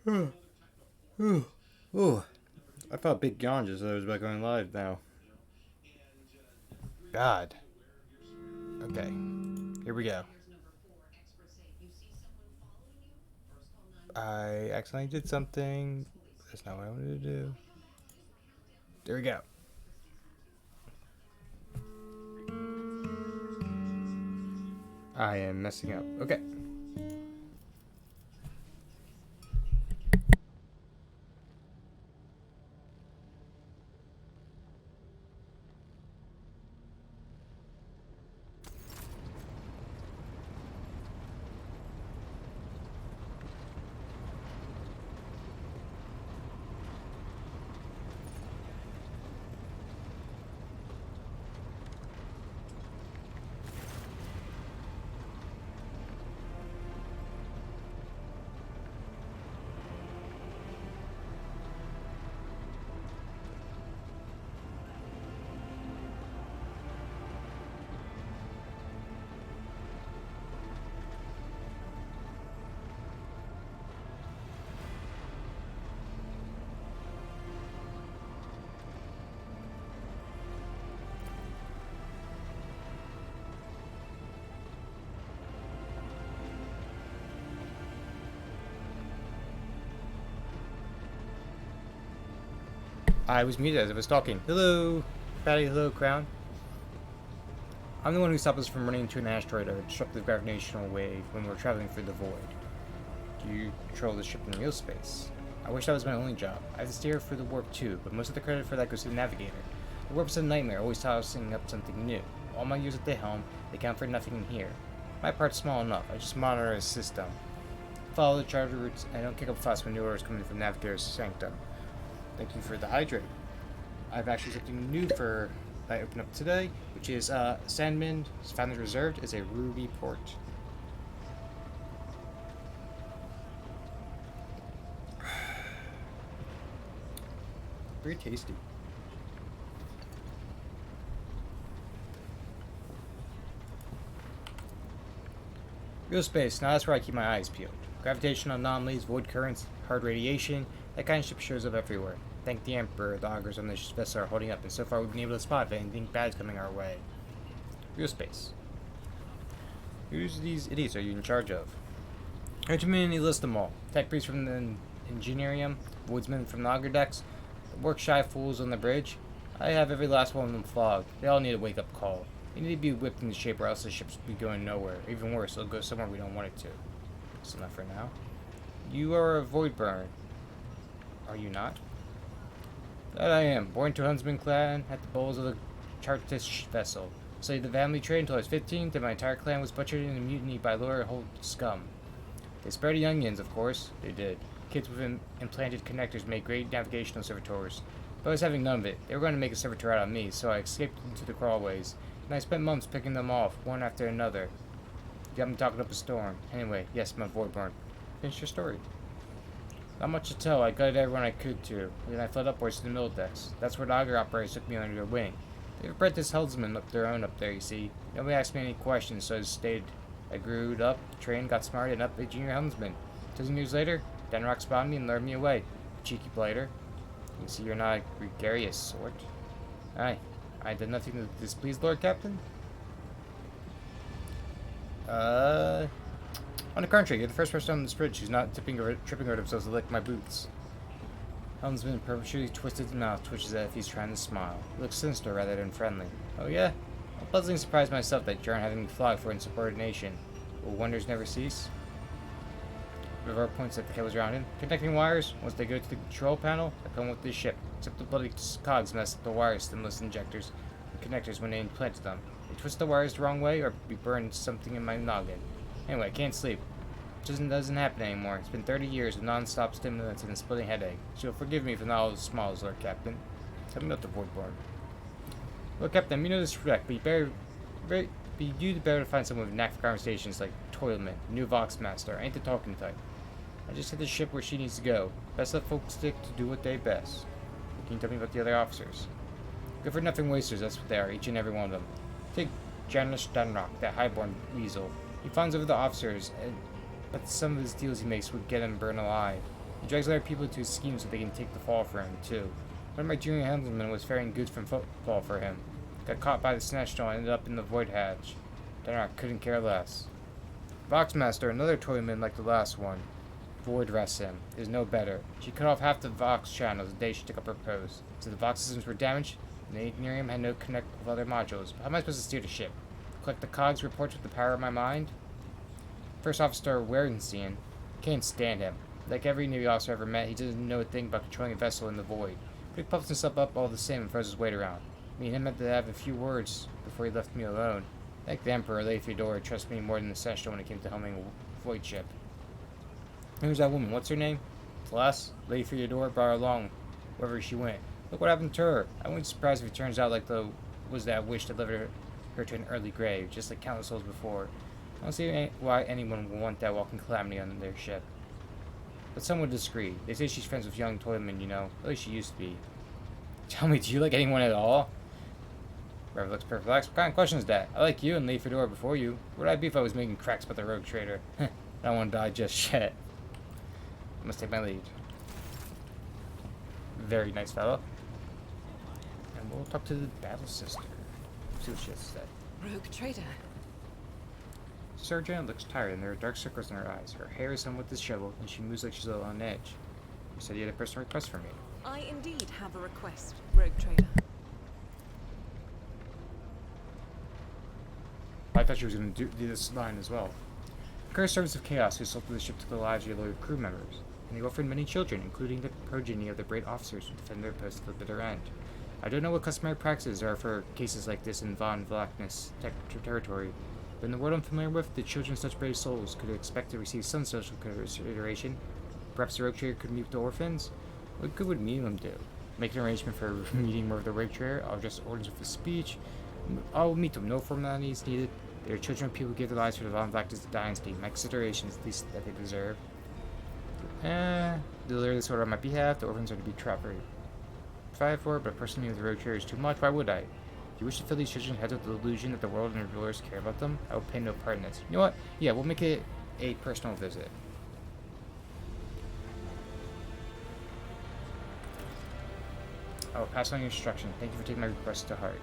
Ooh, I felt a big yawn just as I was about going live now. God. Okay, here we go. I accidentally did something. That's not what I wanted to do. There we go. I am messing up. Okay. I was muted as I was talking. Hello, Patty. Hello, Crown. I'm the one who stopped us from running into an asteroid or a disruptive gravitational wave when we were traveling through the void. Do you control the ship in real space? I wish that was my only job. I have to steer for the warp too, but most of the credit for that goes to the navigator. The warp's a nightmare, always tossing up something new. All my years at the helm, they count for nothing in here. My part's small enough. I just monitor a system. Follow the charter routes, and I don't kick up fuss when new orders come in from Navigator's sanctum. Thank you for the hydrate. I've actually something new for I opened up today, which is Sandman Founders Reserved is a Ruby port. Very tasty. Real space, now that's where I keep my eyes peeled. Gravitational anomalies, void currents, hard radiation, that kind of shit shows up everywhere. Thank the Emperor, the augurs on this vessel are holding up, and so far we've been able to spot if anything bad's coming our way. Real space. Who's these idiots are you in charge of? Or to me, list them all. Tech priests from the Engineerium, woodsmen from the auger decks, the work-shy fools on the bridge. I have every last one of them flogged. They all need a wake-up call. They need to be whipped into shape or else the ship's be going nowhere. Or even worse, it'll go somewhere we don't want it to. That's enough for now. You are a void burner. Are you not? That I am. Born to a huntsman clan at the bowels of the Chartish vessel. Studied the family trade until I was 15, then my entire clan was butchered in a mutiny by lower hold scum. They spared the onions, of course. They did. Kids with implanted connectors made great navigational servitors. But I was having none of it. They were going to make a servitor out of me, so I escaped into the crawlways. And I spent months picking them off, one after another. You got me talking up a storm. Anyway, yes, my Voidborn. Finish your story. Not much to tell. I gutted everyone I could to. Then I fled upwards to the middle decks. That's where the auger operators took me under their wing. They've apprentice helmsmen up their own up there, you see. Nobody asked me any questions, so I just stayed. I grew up, trained, got smart, and up a junior helmsman. 2 years later, Denrock spotted me and lured me away. Cheeky blighter. You see you're not a gregarious sort. Aye. I did nothing to displease Lord Captain? On the contrary, you're the first person on this bridge who's not tripping over themselves to lick my boots. Helmsman perpetually twisted his mouth, twitches as if he's trying to smile. He looks sinister rather than friendly. Oh yeah? I'm pleasantly surprised myself that you aren't having me flogged for insubordination. Will wonders never cease? River points at the cables around him. Connecting wires. Once they go to the control panel, they come with this ship. Except the bloody cogs mess up the wire stimulus injectors and connectors when they implanted them. They twist the wires the wrong way or be burned something in my noggin. Anyway, I can't sleep. It doesn't happen anymore. It's been 30 years of non-stop stimulants and a splitting headache. So forgive me for not all as small as Lord Captain. Tell me about the Voidborn. Lord Captain, you know this is correct, but you do better to find someone with knack for conversations like Toilman, new Vox Master. I ain't the talking type. I just hit the ship where she needs to go. Best let folks stick to do what they best. Can you tell me about the other officers? Good for nothing wasters, that's what they are, each and every one of them. Take Janice Dunrock, that highborn weasel. He fawns over the officers, but some of his deals he makes would get him burned alive. He drags other people into his schemes so they can take the fall for him, too. One of my junior helmsmen was faring good from football for him. Got caught by the snatch and ended up in the void hatch. Then I couldn't care less. Voxmaster, another toyman like the last one. Void rests him. Is no better. She cut off half the Vox channels the day she took up her post. So the Vox systems were damaged, and the Ignarium had no connect with other modules. But how am I supposed to steer the ship? Collect the cogs reports with the power of my mind? First Officer Werenstein. Can't stand him. Like every Navy officer I ever met, he doesn't know a thing about controlling a vessel in the void. But he puffs himself up all the same and throws his weight around. Me and him had to have a few words before he left me alone. Like the Emperor, Lady Theodora trusts me more than the Seneschal when it came to helming a void ship. Who's that woman? What's her name? Celeste? Lady Theodora brought her along wherever she went. Look what happened to her. I wouldn't be surprised if it turns out like the was that wish that led her to an early grave, just like countless souls before. I don't see why anyone would want that walking calamity on their ship. But some would disagree. They say she's friends with young Toyman, you know. At least she used to be. Tell me, do you like anyone at all? Rev looks perplexed. What kind of question is that? I like you and Lady Fedora before you. Where'd I be if I was making cracks about the rogue trader? I don't want to die just yet. I must take my lead. Very nice fellow. And we'll talk to the battle sister. See what she has to say. Rogue trader. Sergeant looks tired and there are dark circles in her eyes. Her hair is somewhat disheveled and she moves like she's a little on edge. You said you had a personal request for me. I indeed have a request, rogue trader. I thought she was going to do this line as well. Cursed servants of chaos who assaulted the ship took the lives of your loyal crew members, and they orphaned many children, including the progeny of the brave officers who defend their posts to the bitter end. I don't know what customary practices are for cases like this in Von Vlakness territory, but in the world I'm familiar with, the children of such brave souls could expect to receive some social consideration. Perhaps the rogue trader could meet with the orphans? What good would meeting them do? Make an arrangement for a meeting with the rogue trader? I'll just orders with a speech. I'll meet them. No formalities needed. They are children of people who give their lives for the Von Vlakness dynasty. My consideration is the least that they deserve. Deliver this order on my behalf. The orphans are to be properly provided for, but personally with the rogue trader is too much. Why would I? Do you wish to fill these children's heads with the illusion that the world and their rulers care about them? I will pay no part in this. You know what? Yeah, we'll make it a personal visit. I will pass on your instruction. Thank you for taking my request to heart.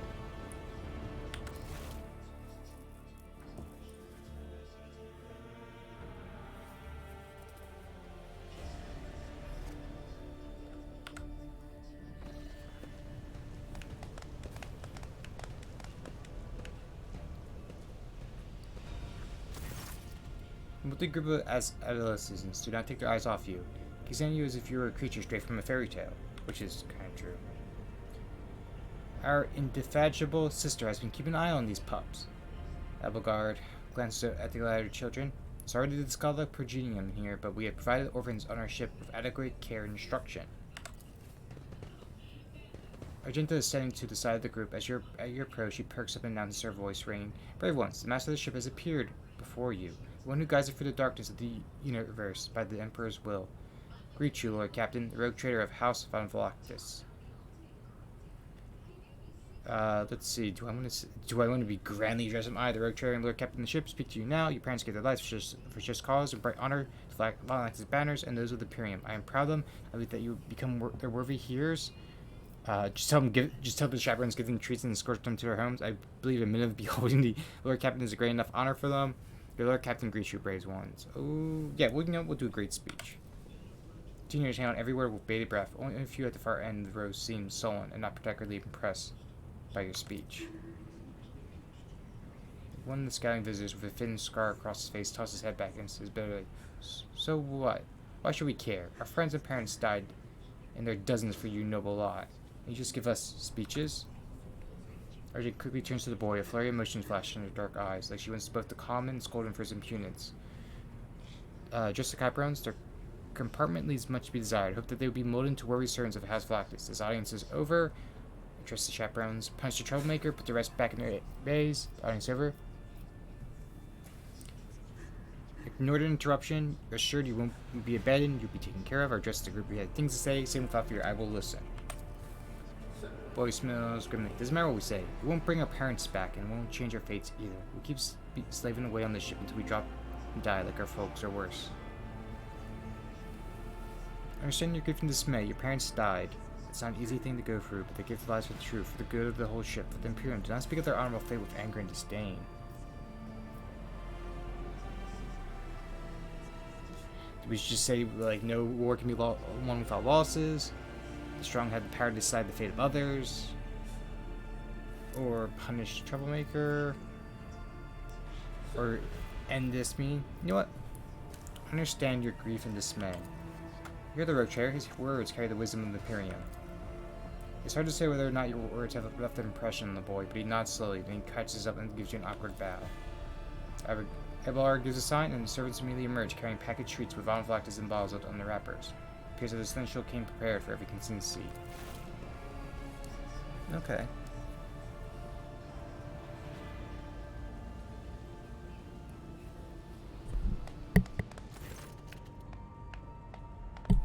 The group of adolescents do not take their eyes off you, examine you as if you were a creature straight from a fairy tale, which is kind of true. Our indefatigable sister has been keeping an eye on these pups. Abelgard glances at the latter children. Sorry to discard the progenium here, but we have provided orphans on our ship with adequate care and instruction. Argenta is standing to the side of the group. At your approach, she perks up and announces her voice, ringing, "Brave ones, the master of the ship has appeared before you. The one who guides it through the darkness of the universe by the Emperor's will. Greet you, Lord Captain, the rogue trader of House Von Veloctus." Let's see. Do I want to be grandly dressed? Am I the rogue trader and Lord Captain of the ship? Speak to you now. Your parents gave their lives for just cause and bright honor to Von Veloctus' banners and those of the Imperium. I am proud of them. I believe that you become their worthy hearers. Just tell the chaperones, give them treats and escort them to their homes. I believe a minute of beholding the Lord Captain is a great enough honor for them. Your Lord Captain greets you, brave ones. Oh, yeah, we'll do a great speech. Teenagers hang on every word with bated breath. Only a few at the far end of the row seem sullen and not particularly impressed by your speech. One of the scouting visitors with a thin scar across his face tosses his head back and says bitterly, "So what? Why should we care? Our friends and parents died in their dozens for you noble lot. And you just give us speeches?" Argent quickly turns to the boy, a flurry of emotions flash in her dark eyes, like she wants both to calm and scold him for his impudence. Just the chaperones, their compartment leaves much to be desired. Hope that they will be molded into worthy servants of House Vlaktis. This audience is over. Address the chaperones. Punish the troublemaker, put the rest back in their bays. The audience over. Ignore the interruption. You're assured you won't be abandoned. You'll be taken care of. Our address the group. We had things to say. Say without fear. I will listen. Boy smells grimly. Doesn't matter what we say. We won't bring our parents back, and won't change our fates either. We'll keep slaving away on this ship until we drop and die like our folks or worse. I understand your grief and dismay. Your parents died. It's not an easy thing to go through, but the gift lies for the truth, for the good of the whole ship. For the Imperium, do not speak of their honorable fate with anger and disdain. Did we just say, like, no war can be won without losses? The strong have the power to decide the fate of others? Or punish troublemaker? Or end this mean? You know what? I understand your grief and dismay. You're the rogue trader. His words carry the wisdom of the Imperium. It's hard to say whether or not your words have left an impression on the boy, but he nods slowly, then he catches up and gives you an awkward bow. Abelard gives a sign, and the servants immediately emerge, carrying packaged treats with von Vlactus embossed on the wrappers. It appears that the Celestial came prepared for every contingency. Okay.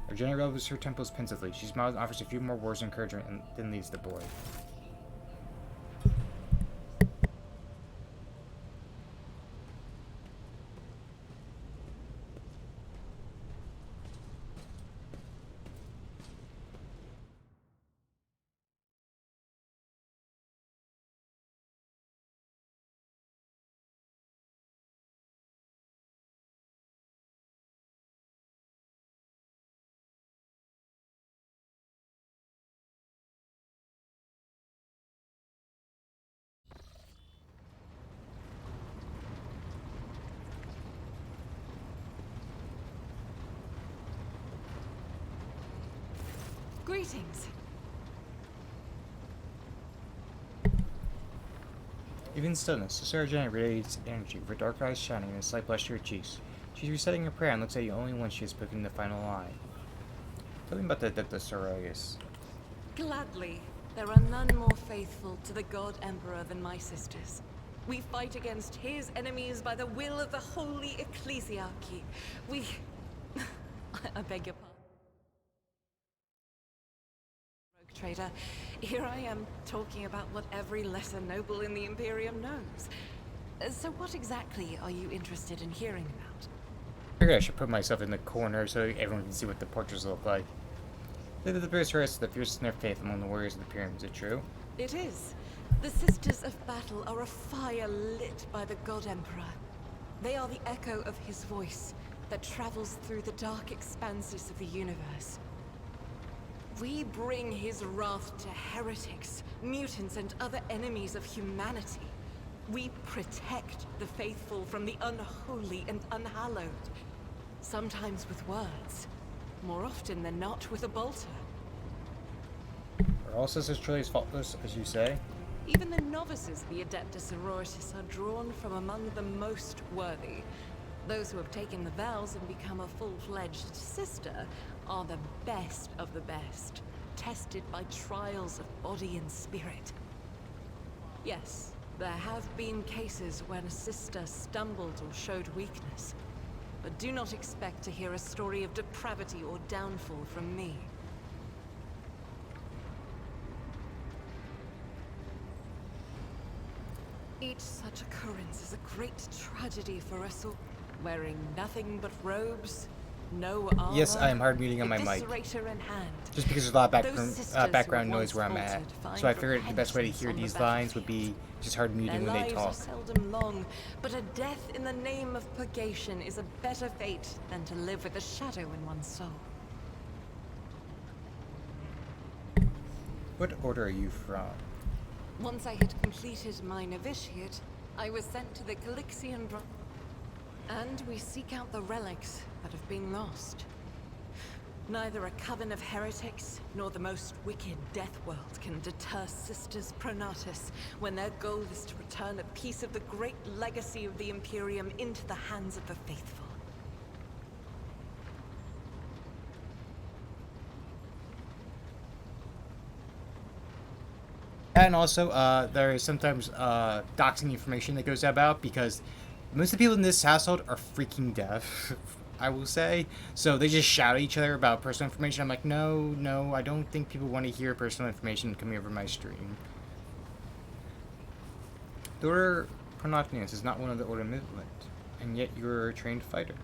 Our general rubs her temples pensively. She smiles and offers a few more words of encouragement, and then leaves the boy. Greetings. Even in stillness, the Sarah Janet radiates energy, with her dark eyes shining and a slight blush to her cheeks. She's reciting her prayer and looks at you only once she has spoken the final line. Tell me about the Adeptus Sororius. Gladly. There are none more faithful to the God Emperor than my sisters. We fight against his enemies by the will of the Holy Ecclesiarchy. We... I beg your pardon. Rogue trader, here I am talking about what every lesser noble in the Imperium knows. So what exactly are you interested in hearing about? I figured I should put myself in the corner so everyone can see what the portraits look like. They did the various race of the fiercest in their faith among the warriors of the Pyramid. Is it true? It is. The Sisters of Battle are a fire lit by the God Emperor. They are the echo of his voice that travels through the dark expanses of the universe. We bring his wrath to heretics, mutants, and other enemies of humanity. We protect the faithful from the unholy and unhallowed. Sometimes with words. More often than not with a bolter. Are all sisters truly as faultless as you say? Even the novices of the Adeptus Sororitas are drawn from among the most worthy. Those who have taken the vows and become a full-fledged sister are the best of the best, tested by trials of body and spirit. Yes, there have been cases when a sister stumbled or showed weakness. But do not expect to hear a story of depravity or downfall from me. Each such occurrence is a great tragedy for us all. Wearing nothing but robes, no armor. Yes, I am hard muting on my mic. In hand. Just because there's a lot of background noise where I'm at. So I figured the best way to hear these lines would be just hard muting when they talk. Their lives are seldom long, but a death in the name of purgation is a better fate than to live with a shadow in one's soul. What order are you from? Once I had completed my novitiate, I was sent to the Calixian and we seek out the relics that have been lost. Neither a coven of heretics, nor the most wicked death world can deter Sisters Pronatus when their goal is to return a piece of the great legacy of the Imperium into the hands of the faithful. And also, there is sometimes doxing information that goes about because most of the people in this household are freaking deaf, I will say. So they just shout at each other about personal information. I'm like, no, I don't think people want to hear personal information coming over my stream. The Order Pronatus is not one of the Order Midland, and yet you're a trained fighter.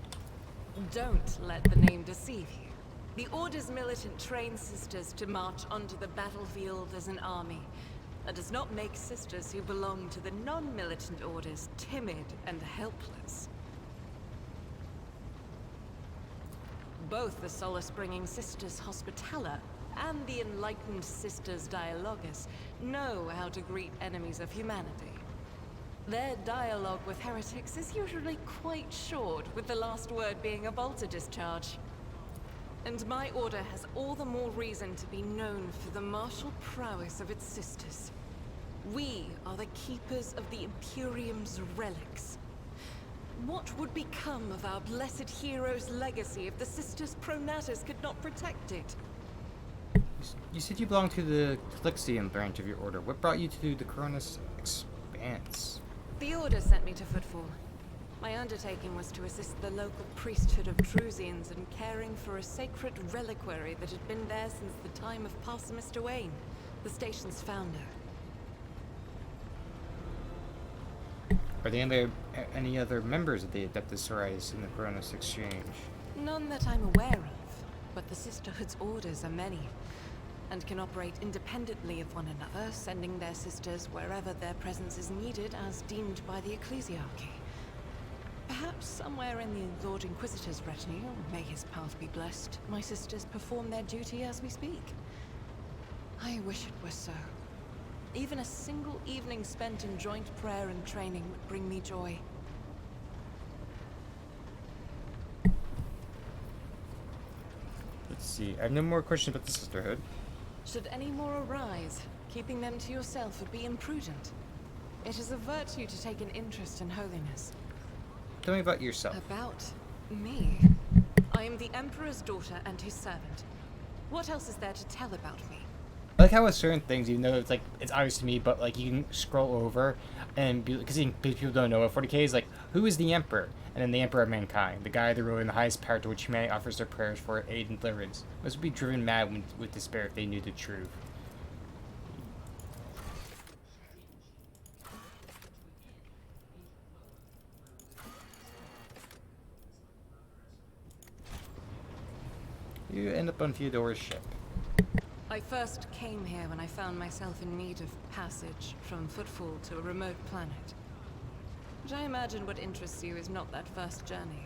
Don't let the name deceive you. The Order's militant trains sisters to march onto the battlefield as an army. That does not make sisters who belong to the non-militant orders timid and helpless. Both the solace-bringing Sisters Hospitaller and the enlightened Sisters Dialogus know how to greet enemies of humanity. Their dialogue with heretics is usually quite short, with the last word being a bolter discharge. And my order has all the more reason to be known for the martial prowess of its sisters. We are the keepers of the Imperium's relics. What would become of our blessed hero's legacy if the Sisters Pronatus could not protect it? You said you belong to the Tlixium branch of your order. What brought you to the Cronus Expanse? The Order sent me to Footfall. My undertaking was to assist the local priesthood of Drusians in caring for a sacred reliquary that had been there since the time of Parson Mr. Wayne, the station's founder. Are there any other members of the Adeptus Sororitas in the Cronus Exchange? None that I'm aware of, but the Sisterhood's orders are many, and can operate independently of one another, sending their sisters wherever their presence is needed as deemed by the Ecclesiarchy. Perhaps somewhere in the Lord Inquisitor's retinue, may his path be blessed, my sisters perform their duty as we speak. I wish it were so. Even a single evening spent in joint prayer and training would bring me joy. Let's see. I have no more questions about the Sisterhood. Should any more arise, keeping them to yourself would be imprudent. It is a virtue to take an interest in holiness. Tell me about yourself. About me? I am the Emperor's daughter and his servant. What else is there to tell about me? I like how with certain things, even though it's obvious to me, but like you can scroll over and because people don't know what 40k is, like, who is the Emperor? And then the Emperor of Mankind, the guy that ruling the highest power to which humanity offers their prayers for aid and deliverance. Most would be driven mad with despair if they knew the truth. You end up on Theodora's ship. I first came here when I found myself in need of passage from Footfall to a remote planet. Which I imagine what interests you is not that first journey,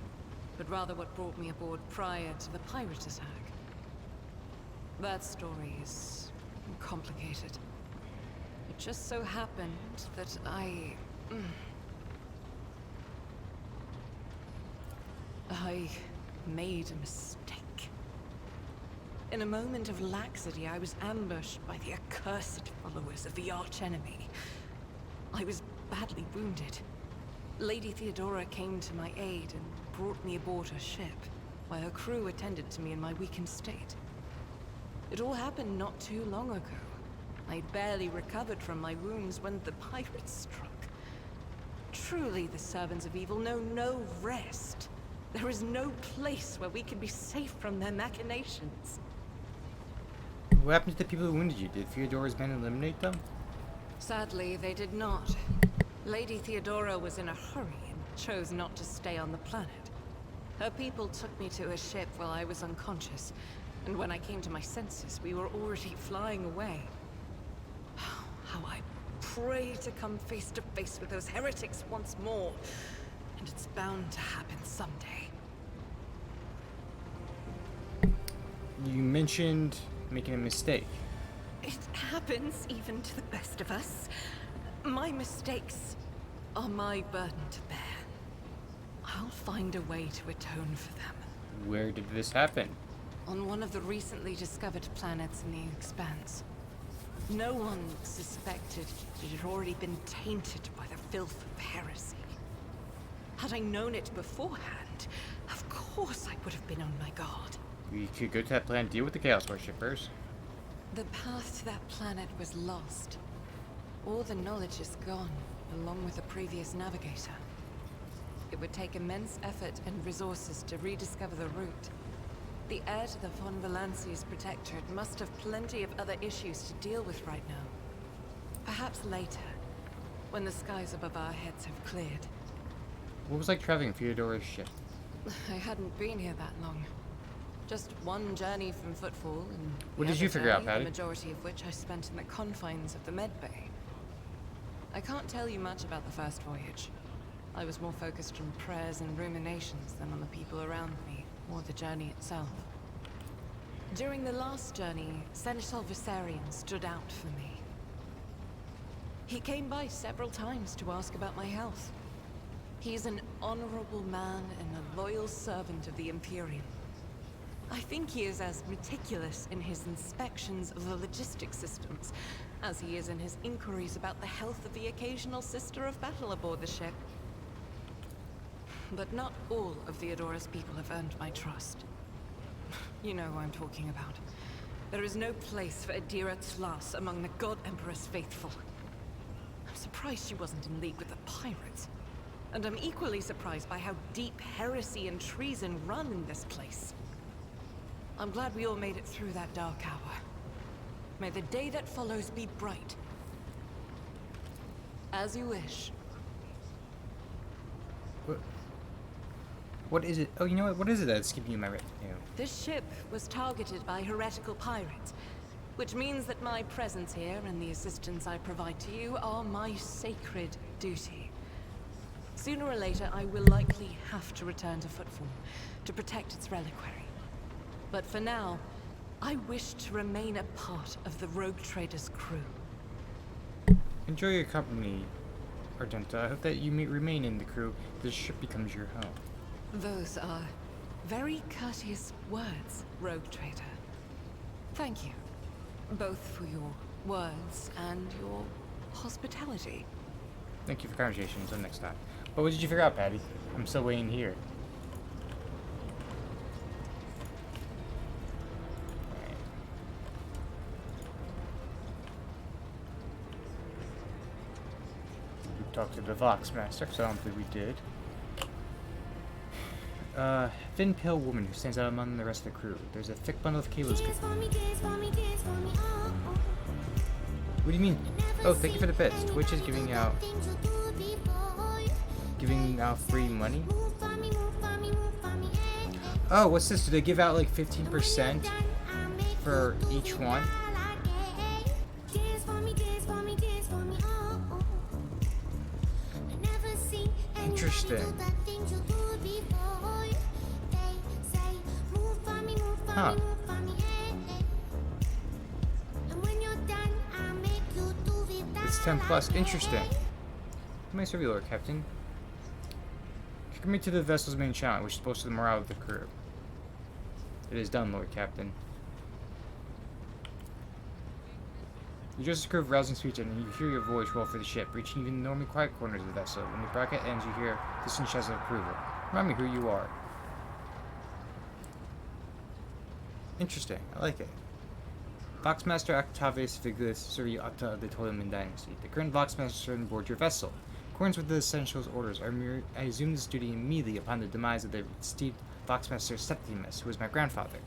but rather what brought me aboard prior to the pirate attack. That story is complicated. It just so happened that I made a mistake. In a moment of laxity, I was ambushed by the accursed followers of the archenemy. I was badly wounded. Lady Theodora came to my aid and brought me aboard her ship, while her crew attended to me in my weakened state. It all happened not too long ago. I'd barely recovered from my wounds when the pirates struck. Truly, the servants of evil know no rest. There is no place where we can be safe from their machinations. What happened to the people who wounded you? Did Theodora's men eliminate them? Sadly, they did not. Lady Theodora was in a hurry and chose not to stay on the planet. Her people took me to a ship while I was unconscious, and when I came to my senses, we were already flying away. How I pray to come face to face with those heretics once more, and it's bound to happen someday. You mentioned making a mistake. It happens even to the best of us. My mistakes are my burden to bear. I'll find a way to atone for them. Where did this happen? On one of the recently discovered planets in the Expanse. No one suspected it had already been tainted by the filth of heresy. Had I known it beforehand, of course I would have been on my guard. We could go to that planet and deal with the Chaos Worshippers. The path to that planet was lost. All the knowledge is gone, along with the previous navigator. It would take immense effort and resources to rediscover the route. The heir to the von Valanci's protectorate must have plenty of other issues to deal with right now. Perhaps later, when the skies above our heads have cleared. What was like traveling Theodora's ship? I hadn't been here that long. Just one journey from Footfall, and What the did you other figure out, journey, Patty? the majority of which I spent in the confines of the medbay. I can't tell you much about the first voyage. I was more focused on prayers and ruminations than on the people around me, or the journey itself. During the last journey, Seneschal Viserion stood out for me. He came by several times to ask about my health. He's an honorable man and a loyal servant of the Imperium. I think he is as meticulous in his inspections of the logistics systems as he is in his inquiries about the health of the occasional sister of battle aboard the ship. But not all of Theodora's people have earned my trust. You know who I'm talking about. There is no place for Adira Tlas among the God Emperor's faithful. I'm surprised she wasn't in league with the pirates. And I'm equally surprised by how deep heresy and treason run in this place. I'm glad we all made it through that dark hour. May the day that follows be bright. As you wish. What is it? Oh, you know what? What is it that's keeping you in my retinue? This ship was targeted by heretical pirates, which means that my presence here and the assistance I provide to you are my sacred duty. Sooner or later, I will likely have to return to Footfall to protect its reliquary. But for now, I wish to remain a part of the Rogue Trader's crew. Enjoy your company, Ardenta. I hope that you may remain in the crew. This ship becomes your home. Those are very courteous words, Rogue Trader. Thank you, both for your words and your hospitality. Thank you for the conversation. Until next time. But what did you figure out, Patty? I'm still waiting here. We talked to the Vox Master, because I don't think we did. Thin, pale woman who stands out among the rest of the crew. There's a thick bundle of cables. What do you mean? Oh, thank you for the bits. Twitch is giving out free money. Oh, what's this? Do they give out like 15% for each one? Interesting. Huh. It's 10 plus. Interesting. How may I serve you, Lord Captain? Take me to the vessel's main channel, which is supposed to the morale of the crew. It is done, Lord Captain. You just a crew of rousing speech, and you hear your voice roll for the ship, reaching even the normally quiet corners of the vessel. When the broadcast ends, you hear distant shouts of approval. Remind me who you are. Interesting. I like it. Voxmaster Octavius Vigilus Suri Octa de Toleman Dynasty. The current Voxmaster served on board your vessel. In accordance with the Essentials orders, I assumed this duty immediately upon the demise of the esteemed Voxmaster Septimus, who was my grandfather.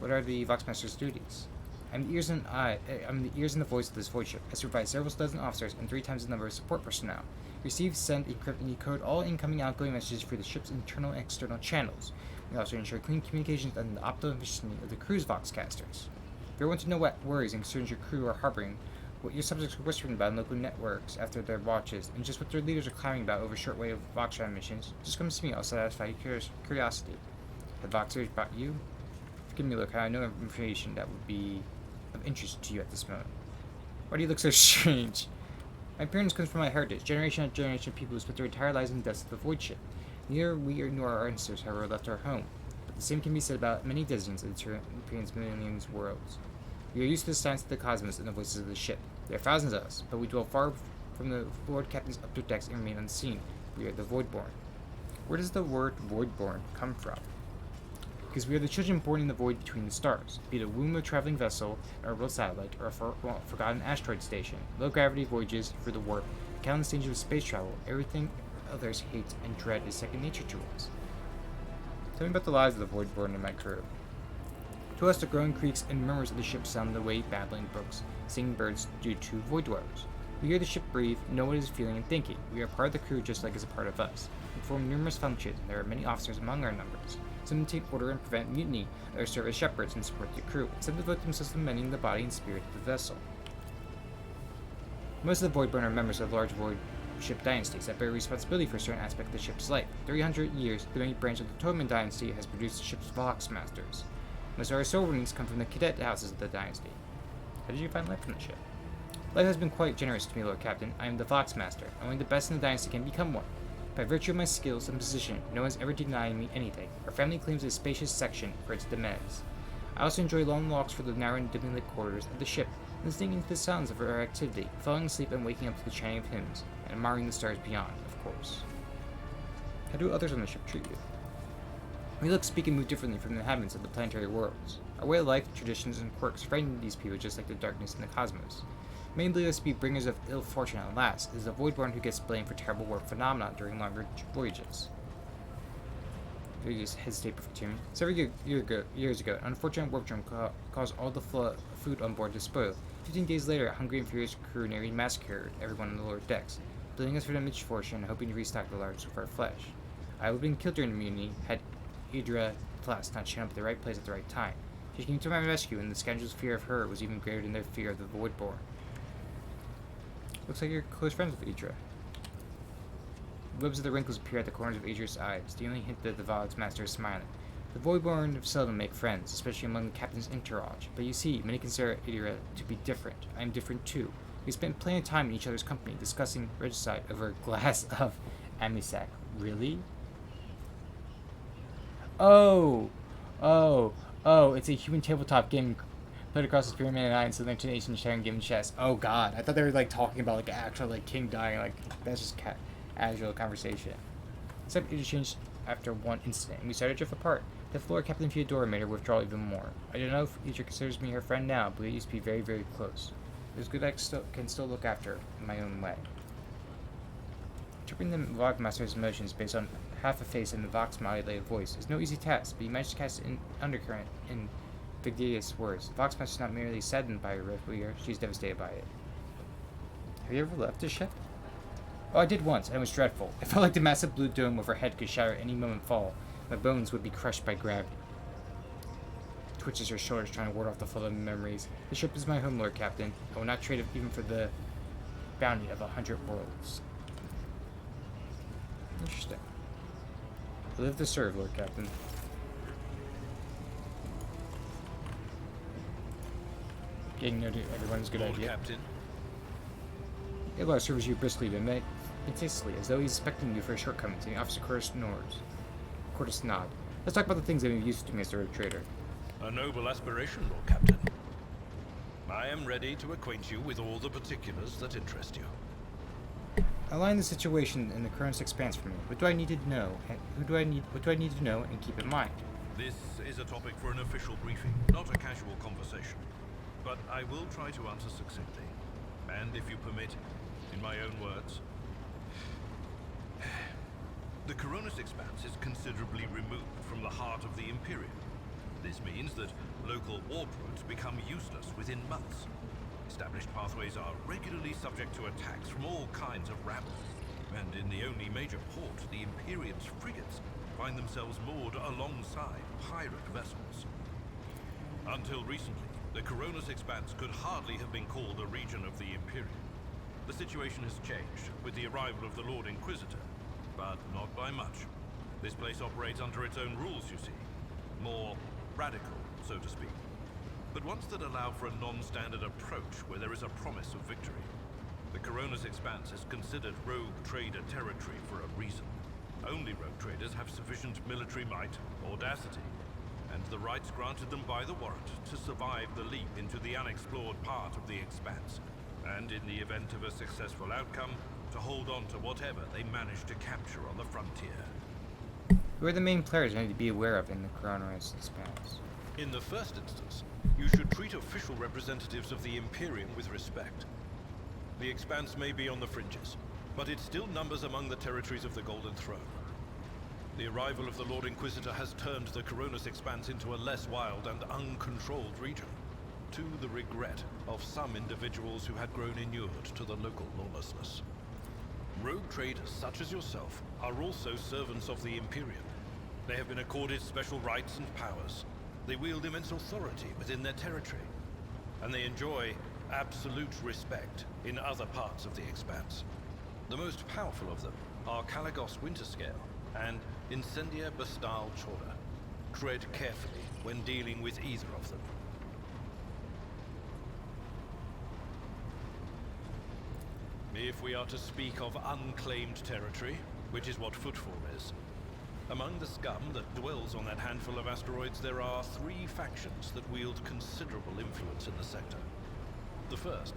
What are the Voxmaster's duties? I'm the ears and the voice of this void ship. I supervise several dozen officers and 3 times the number of support personnel. Receive, send, encrypt, and decode all incoming and outgoing messages through the ship's internal and external channels. We also ensure clean communications and the optimal efficiency of the crew's Voxcasters. If you want to know what worries and concerns your crew are harboring, what your subjects are whispering about in local networks after their watches, and just what their leaders are clamoring about over shortwave Vox missions, just come to me. I'll satisfy your curiosity. Have Voxers brought you? Give me a look. I know information that would be of interest to you at this moment. Why do you look so strange? My appearance comes from my heritage. Generation after generation of people who spent their entire lives in the depths of the void ship. Neither we nor our ancestors, however, left our home. But the same can be said about many dozens of Imperium's millions of worlds. We are used to the signs of the cosmos and the voices of the ship. There are thousands of us, but we dwell far from the Lord Captain's upper decks and remain unseen. We are the Voidborn. Where does the word Voidborn come from? Because we are the children born in the void between the stars, be it a womb of a traveling vessel, an orbital satellite, or a forgotten asteroid station. Low gravity voyages for the warp, the countless stages of space travel, everything others hate and dread is second nature to us. Tell me about the lives of the Voidborn and my crew. To us, the growing creaks and murmurs of the ship sound the way babbling brooks, singing birds due to void dwellers. We hear the ship breathe, know what it is feeling and thinking. We are part of the crew just like it's a part of us. We perform numerous functions, and there are many officers among our numbers. Some maintain order and prevent mutiny, others serve as shepherds and support the crew, and some devote themselves to mending the body and spirit of the vessel. Most of the Voidborn are members of large void ship dynasties that bear responsibility for a certain aspect of the ship's life. 300 years, the main branch of the Toman dynasty has produced the ship's Vox Masters. Most of our sovereigns come from the cadet houses of the dynasty. How did you find life on the ship? Life has been quite generous to me, Lord Captain. I am the Vox Master. Only the best in the dynasty can become one. By virtue of my skills and position, no one's ever denied me anything. Our family claims a spacious section for its demands. I also enjoy long walks through the narrow and dimly lit corridors of the ship, listening to the sounds of our activity, falling asleep and waking up to the chanting of hymns, and admiring the stars beyond, of course. How do others on the ship treat you? We look, speak, and move differently from the inhabitants of the planetary worlds. Our way of life, traditions, and quirks frighten these people just like the darkness in the cosmos. Many believe us to be bringers of ill fortune at last. It is the Voidborn who gets blamed for terrible warp phenomena during longer voyages. They just hesitate before continuing. Several years ago, an unfortunate warp germ caused all the food on board to spoil. 15 days later, a hungry and furious crew nearly massacred everyone on the lower decks, blaming us for the misfortune and hoping to restock the large of our flesh. I would have been killed during the mutiny had Idra Plus not shown up at the right place at the right time. She came to my rescue, and the scoundrels' fear of her was even greater than their fear of the Voidborn. Looks like you're close friends with Idra. The webs of the wrinkles appear at the corners of Idra's eyes, the only hint that the Vox Master is smiling. The Voidborn seldom make friends, especially among the captain's entourage, but you see, many consider Idra to be different. I am different too. We spent plenty of time in each other's company, discussing regicide over a glass of amisac. Really? Oh, it's a human tabletop game played across the Spearman and I in Southern Nation sharing game chess. Oh god, I thought they were like talking about like actual like king dying, like that's just casual conversation. Except it changed after one incident, and we started to drift apart. The floor Captain Theodora made her withdraw even more. I don't know if Idra considers me her friend now, but we used to be very, very close. It was good I can still look after her in my own way. Interpreting the Vox Master's emotions based on half a face and the Vox modulated voice is no easy task, but he managed to cast an undercurrent in Vigdius' words. The Vox Master is not merely saddened by her failure, she's devastated by it. Have you ever left a ship? Oh, I did once, and it was dreadful. It felt like the massive blue dome overhead could shatter at any moment fall. My bones would be crushed by gravity. Twitches her shoulders, trying to ward off the flood of memories. The ship is my home, Lord Captain. I will not trade it even for the bounty of 100 worlds. Interesting. Live to serve, Lord Captain. Getting noted everyone's a good Lord idea. Captain. Ilo serves you briskly, but intensely, as though he's expecting you for a shortcomings, and the officer Cortus nod. Let's talk about the things that we've used to me as a rogue trader. A noble aspiration, Lord Captain. I am ready to acquaint you with all the particulars that interest you. Outline the situation in the Cronus Expanse for me. What do I need to know? And what do I need to know and keep in mind? This is a topic for an official briefing, not a casual conversation. But I will try to answer succinctly. And if you permit, in my own words. The Cronus Expanse is considerably removed from the heart of the Imperium. This means that local warp routes become useless within months. Established pathways are regularly subject to attacks from all kinds of rabble. And in the only major port, the Imperium's frigates find themselves moored alongside pirate vessels. Until recently, the Cronus Expanse could hardly have been called a region of the Imperium. The situation has changed with the arrival of the Lord Inquisitor, but not by much. This place operates under its own rules, you see. More radical, so to speak. But ones that allow for a non-standard approach where there is a promise of victory. The Cronus Expanse is considered rogue trader territory for a reason. Only rogue traders have sufficient military might, audacity, and the rights granted them by the warrant to survive the leap into the unexplored part of the Expanse, and in the event of a successful outcome, to hold on to whatever they manage to capture on the frontier. Who are the main players I need to be aware of in the Cronus Expanse? In the first instance, you should treat official representatives of the Imperium with respect. The Expanse may be on the fringes, but it still numbers among the territories of the Golden Throne. The arrival of the Lord Inquisitor has turned the Cronus Expanse into a less wild and uncontrolled region, to the regret of some individuals who had grown inured to the local lawlessness. Rogue traders such as yourself are also servants of the Imperium. They have been accorded special rights and powers. They wield immense authority within their territory. And they enjoy absolute respect in other parts of the Expanse. The most powerful of them are Kalagos Winterscale and Incendia Bastal Chora. Tread carefully when dealing with either of them. If we are to speak of unclaimed territory, which is what Footfall is, among the scum that dwells on that handful of asteroids, there are 3 factions that wield considerable influence in the sector. The first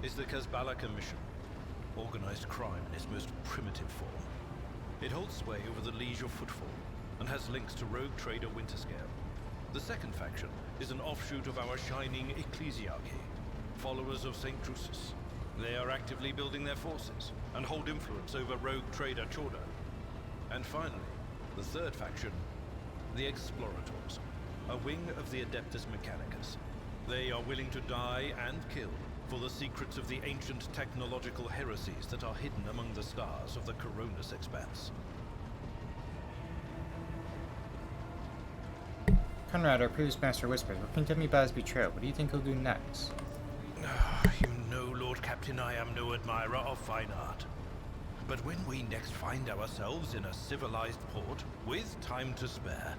is the Kazbala Commission, organized crime in its most primitive form. It holds sway over the Liege of Footfall, and has links to rogue trader Winterscale. The second faction is an offshoot of our shining ecclesiarchy, followers of St. Drusus. They are actively building their forces, and hold influence over rogue trader Chorda. And finally, the third faction, the Explorators, a wing of the Adeptus Mechanicus. They are willing to die and kill for the secrets of the ancient technological heresies that are hidden among the stars of the Coronis Expanse. Conrad, our previous master whispers, what can you tell me about his betrayal? What do you think he'll do next? You know, Lord Captain, I am no admirer of fine art. But when we next find ourselves in a civilized port, with time to spare,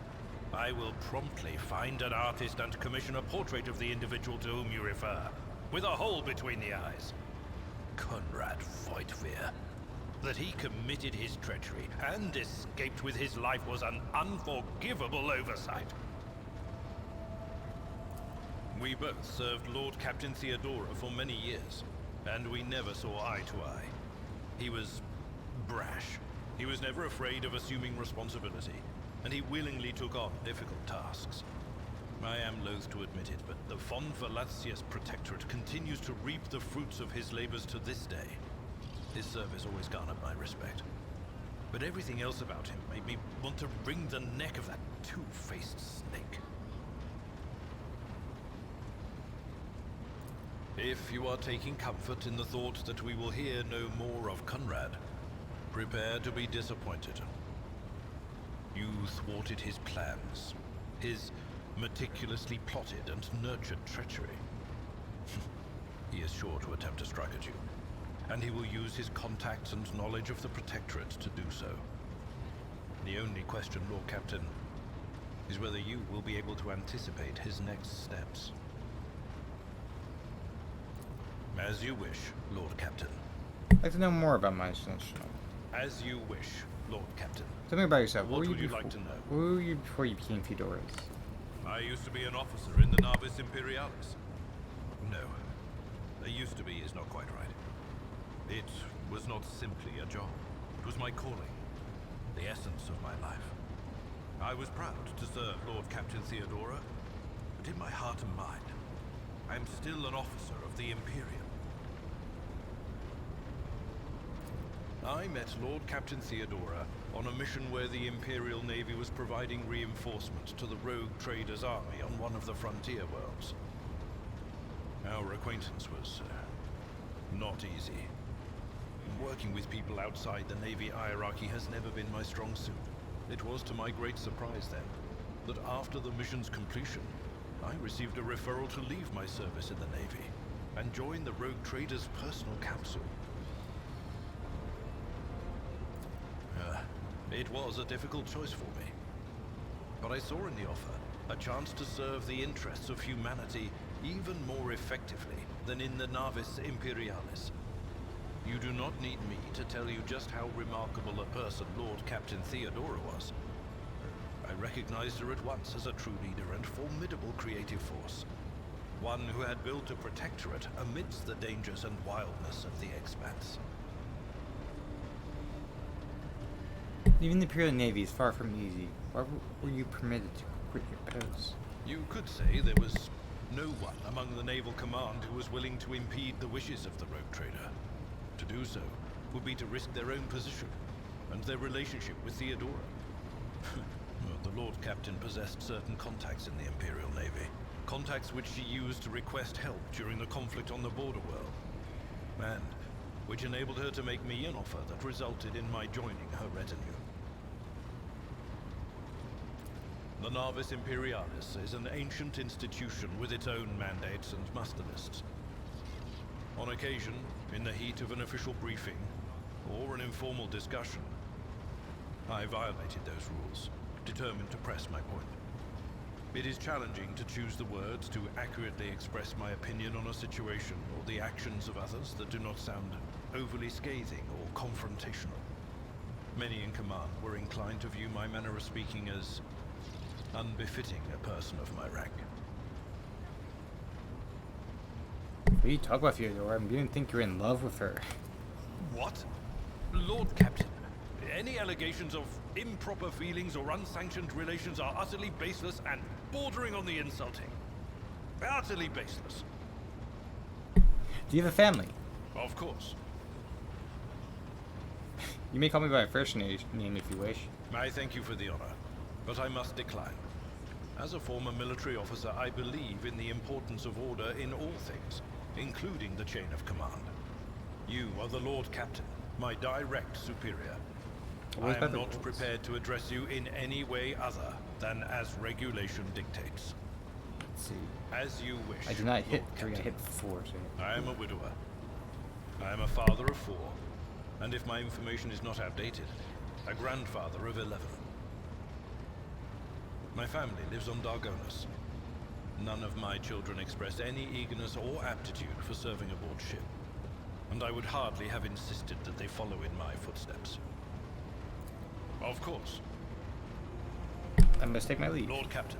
I will promptly find an artist and commission a portrait of the individual to whom you refer, with a hole between the eyes. Conrad Voigtveer. That he committed his treachery and escaped with his life was an unforgivable oversight. We both served Lord Captain Theodora for many years, and we never saw eye to eye. He was brash. He was never afraid of assuming responsibility, and he willingly took on difficult tasks. I am loath to admit it, but the von Velatius Protectorate continues to reap the fruits of his labors to this day. His service always garnered my respect. But everything else about him made me want to wring the neck of that two-faced snake. If you are taking comfort in the thought that we will hear no more of Conrad, prepare to be disappointed. You thwarted his plans, his meticulously plotted and nurtured treachery. He is sure to attempt to strike at you, and he will use his contacts and knowledge of the Protectorate to do so. The only question, Lord Captain, is whether you will be able to anticipate his next steps. As you wish, Lord Captain. I'd like to know more about my international. As you wish, Lord Captain. Tell me about yourself. What would you like to know? Where were you before you became Theodorus? I used to be an officer in the Navis Imperialis. No. A used to be is not quite right. It was not simply a job. It was my calling. The essence of my life. I was proud to serve Lord Captain Theodora, but in my heart and mind, I am still an officer of the Imperium. I met Lord Captain Theodora on a mission where the Imperial Navy was providing reinforcement to the rogue traders' army on one of the frontier worlds. Our acquaintance was not easy. Working with people outside the Navy hierarchy has never been my strong suit. It was to my great surprise then, that after the mission's completion, I received a referral to leave my service in the Navy and join the rogue traders' personal council. It was a difficult choice for me, but I saw in the offer a chance to serve the interests of humanity even more effectively than in the Navis Imperialis. You do not need me to tell you just how remarkable a person Lord Captain Theodora was. I recognized her at once as a true leader and formidable creative force. One who had built a protectorate amidst the dangers and wildness of the Expanse. Leaving the Imperial Navy is far from easy. Why were you permitted to quit your post? You could say there was no one among the naval command who was willing to impede the wishes of the rogue trader. To do so would be to risk their own position and their relationship with Theodora. Well, the Lord Captain possessed certain contacts in the Imperial Navy. Contacts which she used to request help during the conflict on the border world. And which enabled her to make me an offer that resulted in my joining her retinue. The Navis Imperialis is an ancient institution with its own mandates and muster lists. On occasion, in the heat of an official briefing, or an informal discussion, I violated those rules, determined to press my point. It is challenging to choose the words to accurately express my opinion on a situation or the actions of others that do not sound overly scathing or confrontational. Many in command were inclined to view my manner of speaking as unbefitting a person of my rank. What do you talk about, Theodore? I didn't think you were in love with her. What? Lord Captain, any allegations of improper feelings or unsanctioned relations are utterly baseless and bordering on the insulting. Utterly baseless. Do you have a family? Of course. You may call me by my first name if you wish. I thank you for the honor, but I must decline. As a former military officer, I believe in the importance of order in all things, including the chain of command. You are the Lord Captain, my direct superior. I am not prepared to address you in any way other than as regulation dictates. Let's see. As you wish. I did not hit Lord 3, I Captain. hit 4. So. I am a widower. I am a father of 4, and if my information is not outdated, a grandfather of 11. My family lives on Dargonus. None of my children express any eagerness or aptitude for serving aboard ship, and I would hardly have insisted that they follow in my footsteps. Of course. I must take my leave. Lord Captain.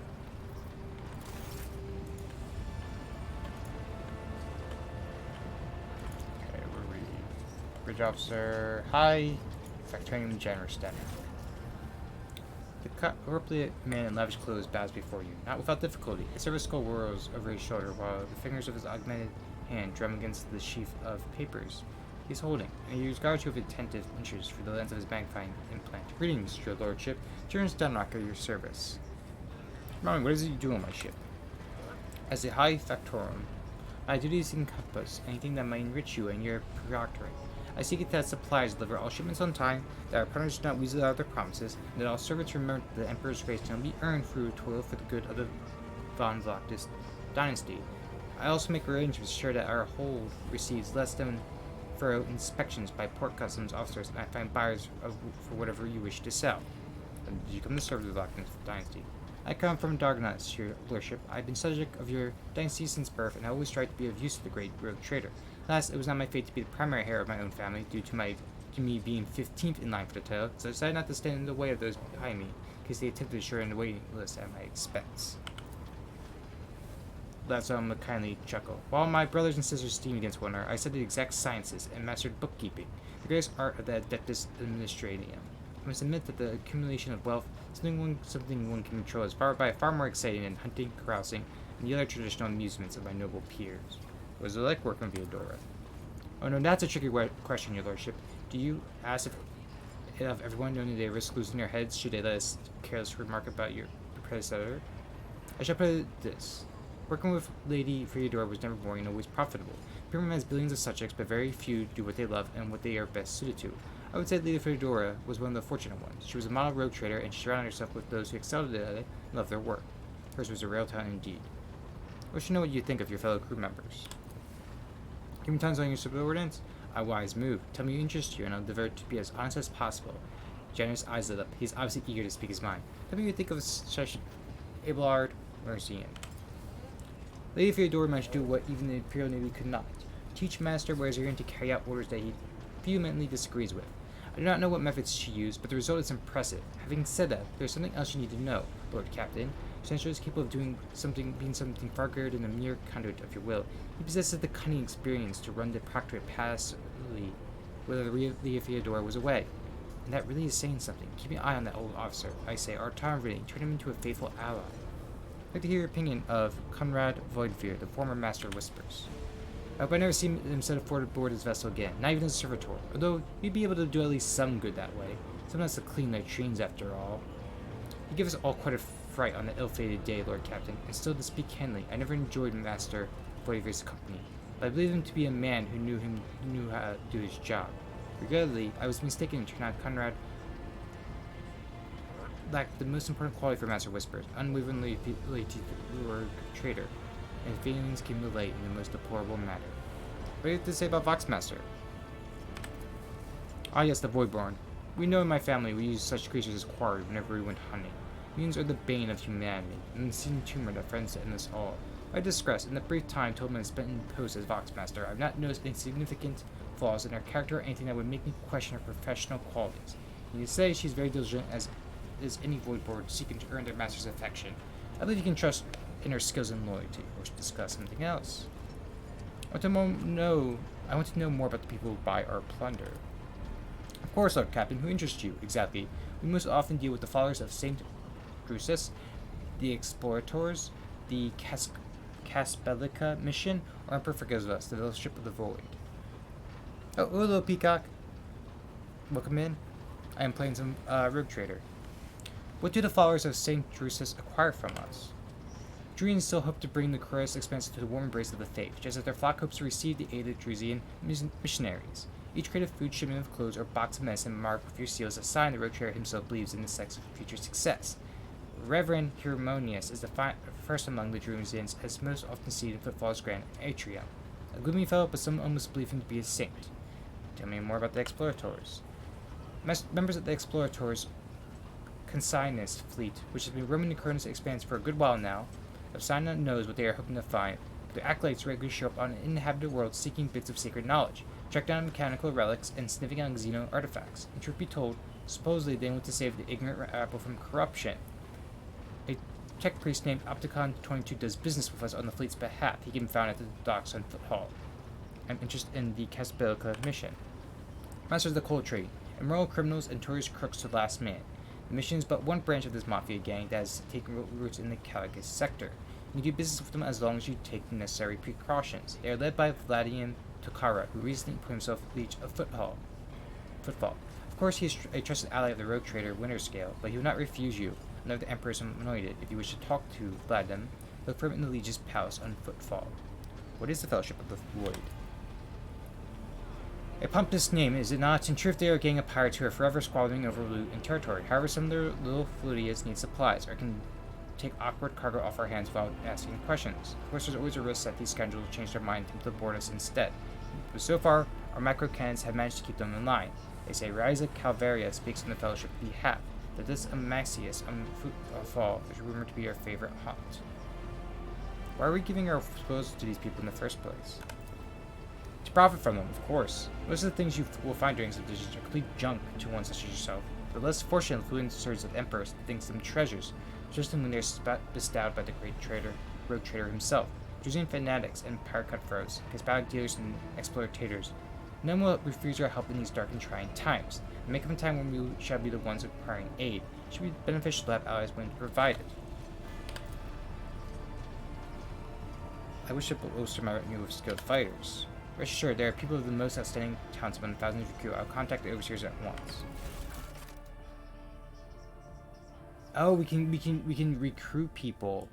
Okay, where are we? Bridge officer. Hi. Factorium generous standard. The corpulent man in lavish clothes bows before you, not without difficulty. His silver skull whirls over his shoulder while the fingers of his augmented hand drum against the sheaf of papers he's holding, and he regards you with attentive interest through the lens of his magnifying implant. Greetings, your lordship. Journeys Dunrock at your service. Martin, what is it you do on my ship? As a high factorum, my duties encompass anything that might enrich you and your proctorate. I seek it that supplies deliver all shipments on time, that our partners do not weasel out their promises, and that all servants remember that the Emperor's grace can be earned through toil for the good of the von Vlachtis dynasty. I also make arrangements to ensure that our hold receives less than thorough inspections by port customs officers, and I find buyers for whatever you wish to sell. And did you come to serve the Vlachtis dynasty? I come from Dargonas, your lordship. I've been subject of your dynasty since birth, and I always tried to be of use to the great rogue trader. Alas, it was not my fate to be the primary heir of my own family, due to me being 15th in line for the title, so I decided not to stand in the way of those behind me, in case they attempted to shorten the waiting list at my expense. That's a kindly chuckle. While my brothers and sisters steamed against one another, I studied exact sciences and mastered bookkeeping, the greatest art of the adeptus administratium. I must admit that the accumulation of wealth, something one can control, is by far more exciting than hunting, carousing, and the other traditional amusements of my noble peers. Was it like working with Theodora? Oh no, that's a tricky question, your lordship. Do you ask if everyone knowing they risk losing their heads should they let us careless remark about your predecessor? I shall put it this. Working with Lady Theodora was never boring and always profitable. Pyramid has billions of subjects, but very few do what they love and what they are best suited to. I would say Lady Theodora was one of the fortunate ones. She was a model rogue trader, and she surrounded herself with those who excelled at it and loved their work. Hers was a rare talent indeed. I wish to know what you think of your fellow crew members. Give me tons on your subordinates. A wise move. Tell me you interest you, and I'll endeavor to be as honest as possible. Janus eyes lit up. He's obviously eager to speak his mind. Tell me what you think of such Abelard Mercian. Lady Theodora managed to do what even the Imperial Navy could not. Teach master whereas you're going to carry out orders that he vehemently disagrees with. I do not know what methods she used, but the result is impressive. Having said that, there's something else you need to know, Lord Captain. Senator is capable of being something far greater than a mere conduit of your will. He possesses the cunning experience to run the proctorate passively, whether Lady Theodora was away. And that really is saying something. Keep an eye on that old officer. I say, our time reading, turn him into a faithful ally. I'd like to hear your opinion of Conrad Voidfear, the former Master of Whispers. I hope I never see him set aboard his vessel again, not even as a servitor, although he'd be able to do at least some good that way. Someone has to clean their trains after all. He gave us all quite a fright on the ill-fated day, Lord Captain, and still to speak candidly, I never enjoyed Master Voidfear's company, but I believe him to be a man who knew how to do his job. Regrettably, I was mistaken in turning out Conrad lacked the most important quality for Master Whispers, unwaveringly loyalty to the Lord Traitor, and failings came to light in the most deplorable manner. What do you have to say about Voxmaster? Ah yes, the Voidborn. We know in my family we use such creatures as quarry whenever we went hunting. Mutants are the bane of humanity, an unseen tumor that threatens to end us all. I digress. In the brief time Tobin has spent in post as Voxmaster, I have not noticed any significant flaws in her character or anything that would make me question her professional qualities. You can say she's very diligent as is any Voidborn seeking to earn their master's affection. I believe you can trust in her skills and loyalty, or discuss something else. I want to know more about the people who buy our plunder. Of course, Lord Captain, who interests you, exactly? We most often deal with the followers of Saint Drusus, the Explorators, the Caspelica mission, or Emperor forgives us, the Fellowship of the Void. Oh, hello, Peacock. Welcome in. I am playing some Rogue Trader. What do the followers of Saint Drusus acquire from us? Druidians still hope to bring the Chorus expanse to the warm embrace of the faith, just as their flock hopes to receive the aid of Drusian missionaries. Each crate of food, shipment of clothes, or box of medicine marked with your seal is a sign the Rogue Trader himself believes in the sex of future success. Reverend Hieronymus is the first among the Drusians, as most often seen in Footfall's Grand Atrium. A gloomy fellow, but some almost believe him to be a saint. Tell me more about the Explorators. Members of the Explorators Consignus fleet, which has been roaming the Cronus Expanse for a good while now. Obsina knows what they are hoping to find, but their acolytes regularly show up on an uninhabited world seeking bits of sacred knowledge, track down mechanical relics, and sniffing out Xeno artifacts. And truth be told, supposedly they want to save the ignorant rabble from corruption. A tech priest named Opticon.2 does business with us on the fleet's behalf. He can be found at the docks on Foot Hall. I'm interested in the Caspelica mission. Masters of the coal trade, immoral criminals and notorious crooks to the last man. The mission is but one branch of this mafia gang that has taken roots in the Calagus sector. You do business with them as long as you take the necessary precautions. They are led by Vladian Tokara, who recently put himself leech of Footfall. Of course, he is a trusted ally of the Rogue Trader Winterscale, but he will not refuse you. Another the Emperor is anointed. If you wish to talk to Vladimir, look for him in the Legion's palace on Footfall. What is the Fellowship of the Void? A pompous name, is it not? In truth, they are a gang of pirates who are forever squabbling over loot and territory. However, some of their little flutias need supplies, or can take awkward cargo off our hands without asking questions. Of course, there's always a risk that these scoundrels will change their mind and to board us instead. But so far, our macro cannons have managed to keep them in line. They say Ryza Calvaria speaks on the Fellowship's behalf, that this Amaxius on Footfall is rumored to be our favorite haunt. Why are we giving our spoils to these people in the first place? To profit from them, of course. Most of the things you will find during such missions are complete junk to one such as yourself. The less fortunate influencers of emperors thinks them treasures, just when they are bestowed by the great Rogue Trader himself. Drusian fanatics and pirate cutthroats, Caspelic dealers and exploitators. None will refuse our help in these dark and trying times. And make up a time when we shall be the ones requiring aid. It should be beneficial to have allies when provided. I wish that most of my retinue of skilled fighters. Rest assured, there are people of the most outstanding talents among thousands of recruit. I'll contact the overseers at once. Oh, we can recruit people.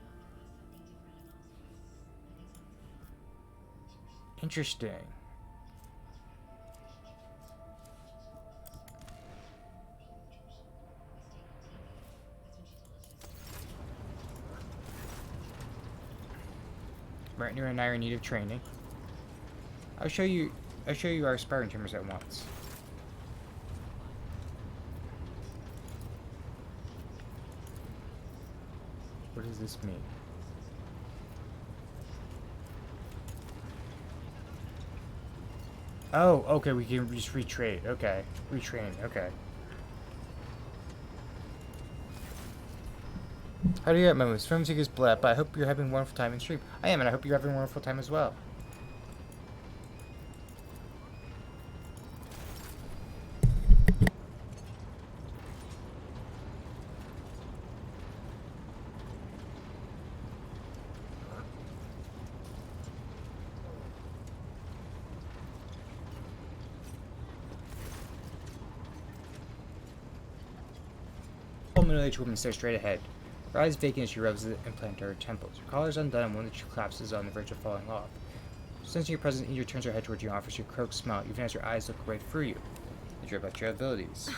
Interesting. Martin and I are in need of training. I'll show you our sparring timbers at once. What does this mean? Oh, okay, we can just retrade. Okay. Retrain, okay. How do you get, Momo? Swim seekers blab, but I hope you're having a wonderful time in stream. I am, and I hope you're having a wonderful time as well. A middle-aged woman stares straight ahead. Her eyes vacant as she rubs the implant to her temples. Her collar is undone and one that she collapses on the verge of falling off. Sensing your presence, Indra turns her head towards you and offers you a croaked smile, even as her eyes look right through you. You dream about your abilities.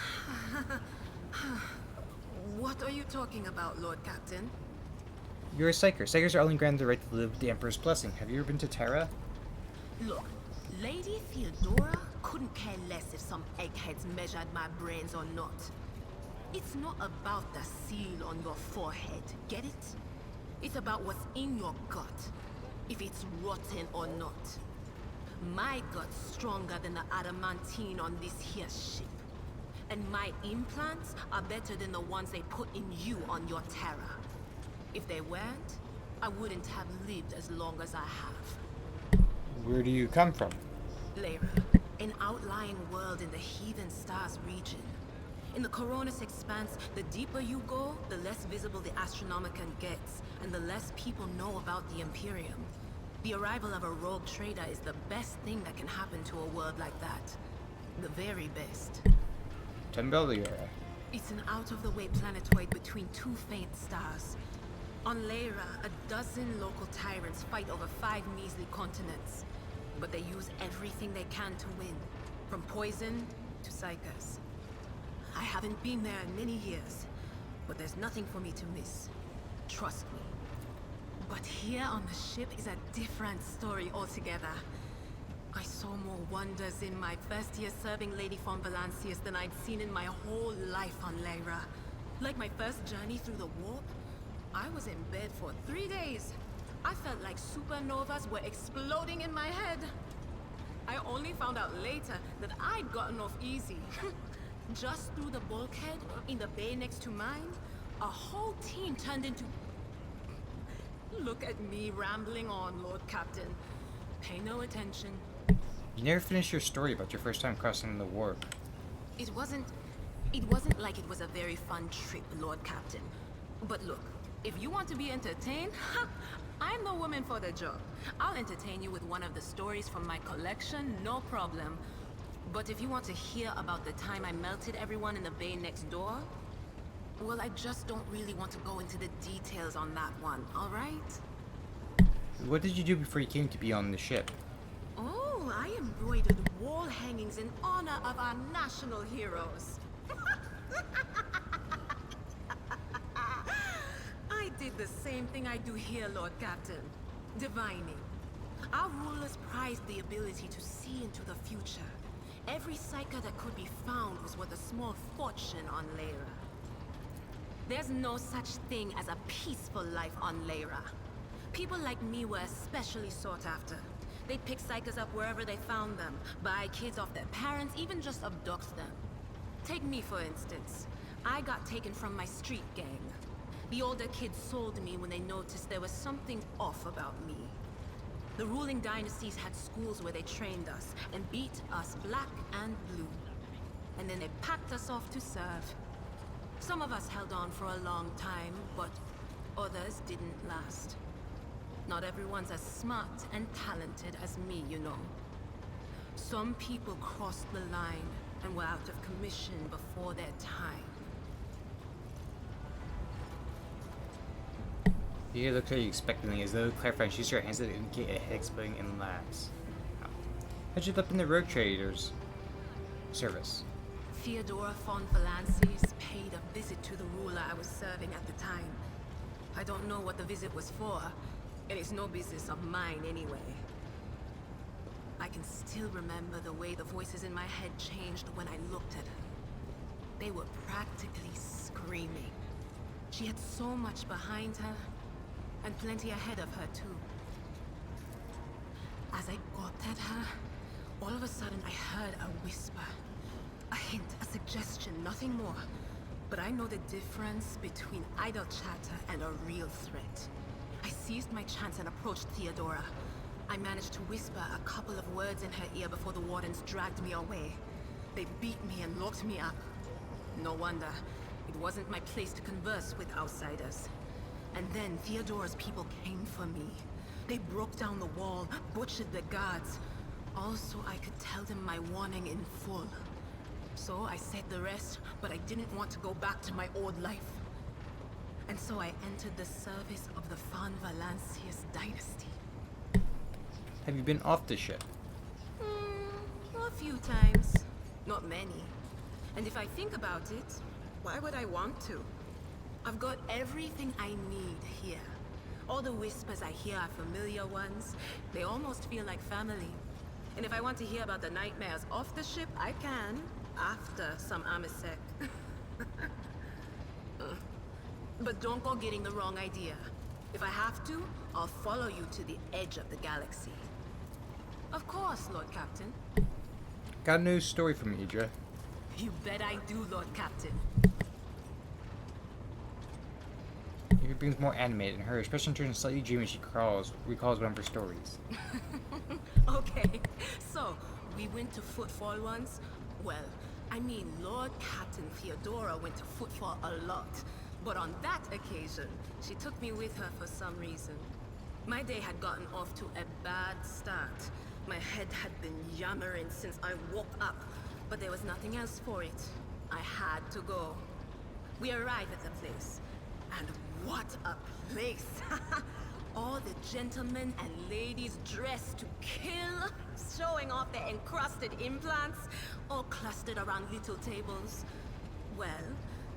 What are you talking about, Lord Captain? You're a Psyker. Psykers are only granted the right to live with the Emperor's blessing. Have you ever been to Terra? Look, Lady Theodora couldn't care less if some eggheads measured my brains or not. It's not about the seal on your forehead, get it? It's about what's in your gut, if it's rotten or not. My gut's stronger than the adamantine on this here ship. And my implants are better than the ones they put in you on your Terra. If they weren't, I wouldn't have lived as long as I have. Where do you come from? Lyra, an outlying world in the Heathen Stars region. In the Coronis Expanse, the deeper you go, the less visible the Astronomicon gets, and the less people know about the Imperium. The arrival of a rogue trader is the best thing that can happen to a world like that. The very best. Tell me about Lyra. It's an out-of-the-way planetoid between two faint stars. On Lyra, a dozen local tyrants fight over 5 measly continents. But they use everything they can to win, from poison to psychers. I haven't been there in many years, but there's nothing for me to miss. Trust me. But here on the ship is a different story altogether. I saw more wonders in my first year serving Lady von Valancius than I'd seen in my whole life on Lyra. Like my first journey through the warp, I was in bed for 3 days. I felt like supernovas were exploding in my head. I only found out later that I'd gotten off easy. Just through the bulkhead, in the bay next to mine, a whole team turned into... Look at me rambling on, Lord Captain. Pay no attention. You never finished your story about your first time crossing the warp. It wasn't like it was a very fun trip, Lord Captain. But look, if you want to be entertained, I'm the woman for the job. I'll entertain you with one of the stories from my collection, no problem. But if you want to hear about the time I melted everyone in the bay next door, well, I just don't really want to go into the details on that one, alright? What did you do before you came to be on the ship? Oh, I embroidered wall hangings in honor of our national heroes. I did the same thing I do here, Lord Captain. Divining. Our rulers prized the ability to see into the future. Every psyker that could be found was worth a small fortune on Lyra. There's no such thing as a peaceful life on Lyra. People like me were especially sought after. They'd pick psychers up wherever they found them, buy kids off their parents, even just abduct them. Take me, for instance. I got taken from my street gang. The older kids sold me when they noticed there was something off about me. The ruling dynasties had schools where they trained us and beat us black and blue. And then they packed us off to serve. Some of us held on for a long time, but others didn't last. Not everyone's as smart and talented as me, you know. Some people crossed the line and were out of commission before their time. You looked at you expectantly, as though clarifying. She used her hands to indicate a head exploding and laughs. How'd you end up in the rogue traders' service? Theodora von Valancius paid a visit to the ruler I was serving at the time. I don't know what the visit was for, and it's no business of mine anyway. I can still remember the way the voices in my head changed when I looked at her. They were practically screaming. She had so much behind her, and plenty ahead of her too. As I gawped at her, all of a sudden I heard a whisper. A hint, a suggestion, nothing more. But I know the difference between idle chatter and a real threat. I seized my chance and approached Theodora. I managed to whisper a couple of words in her ear before the wardens dragged me away. They beat me and locked me up. No wonder. It wasn't my place to converse with outsiders. And then Theodora's people came for me. They broke down the wall, butchered the guards. Also, I could tell them my warning in full. So I said the rest, but I didn't want to go back to my old life. And so I entered the service of the von Valancius dynasty. Have you been off the ship? A few times. Not many. And if I think about it, why would I want to? I've got everything I need here. All the whispers I hear are familiar ones. They almost feel like family. And if I want to hear about the nightmares off the ship, I can, after some Amisec. But don't go getting the wrong idea. If I have to, I'll follow you to the edge of the galaxy. Of course, Lord Captain. Got a new story from Idra. You bet I do, Lord Captain. It brings more animated, and her expression turns slightly dreamy as she recalls one of her stories. Okay, so we went to Footfall once. Well, I mean, Lord Captain Theodora went to Footfall a lot. But on that occasion, she took me with her for some reason. My day had gotten off to a bad start. My head had been yammering since I woke up, but there was nothing else for it. I had to go. We arrived at the place, and what a place! All the gentlemen and ladies dressed to kill, showing off their encrusted implants, all clustered around little tables. Well,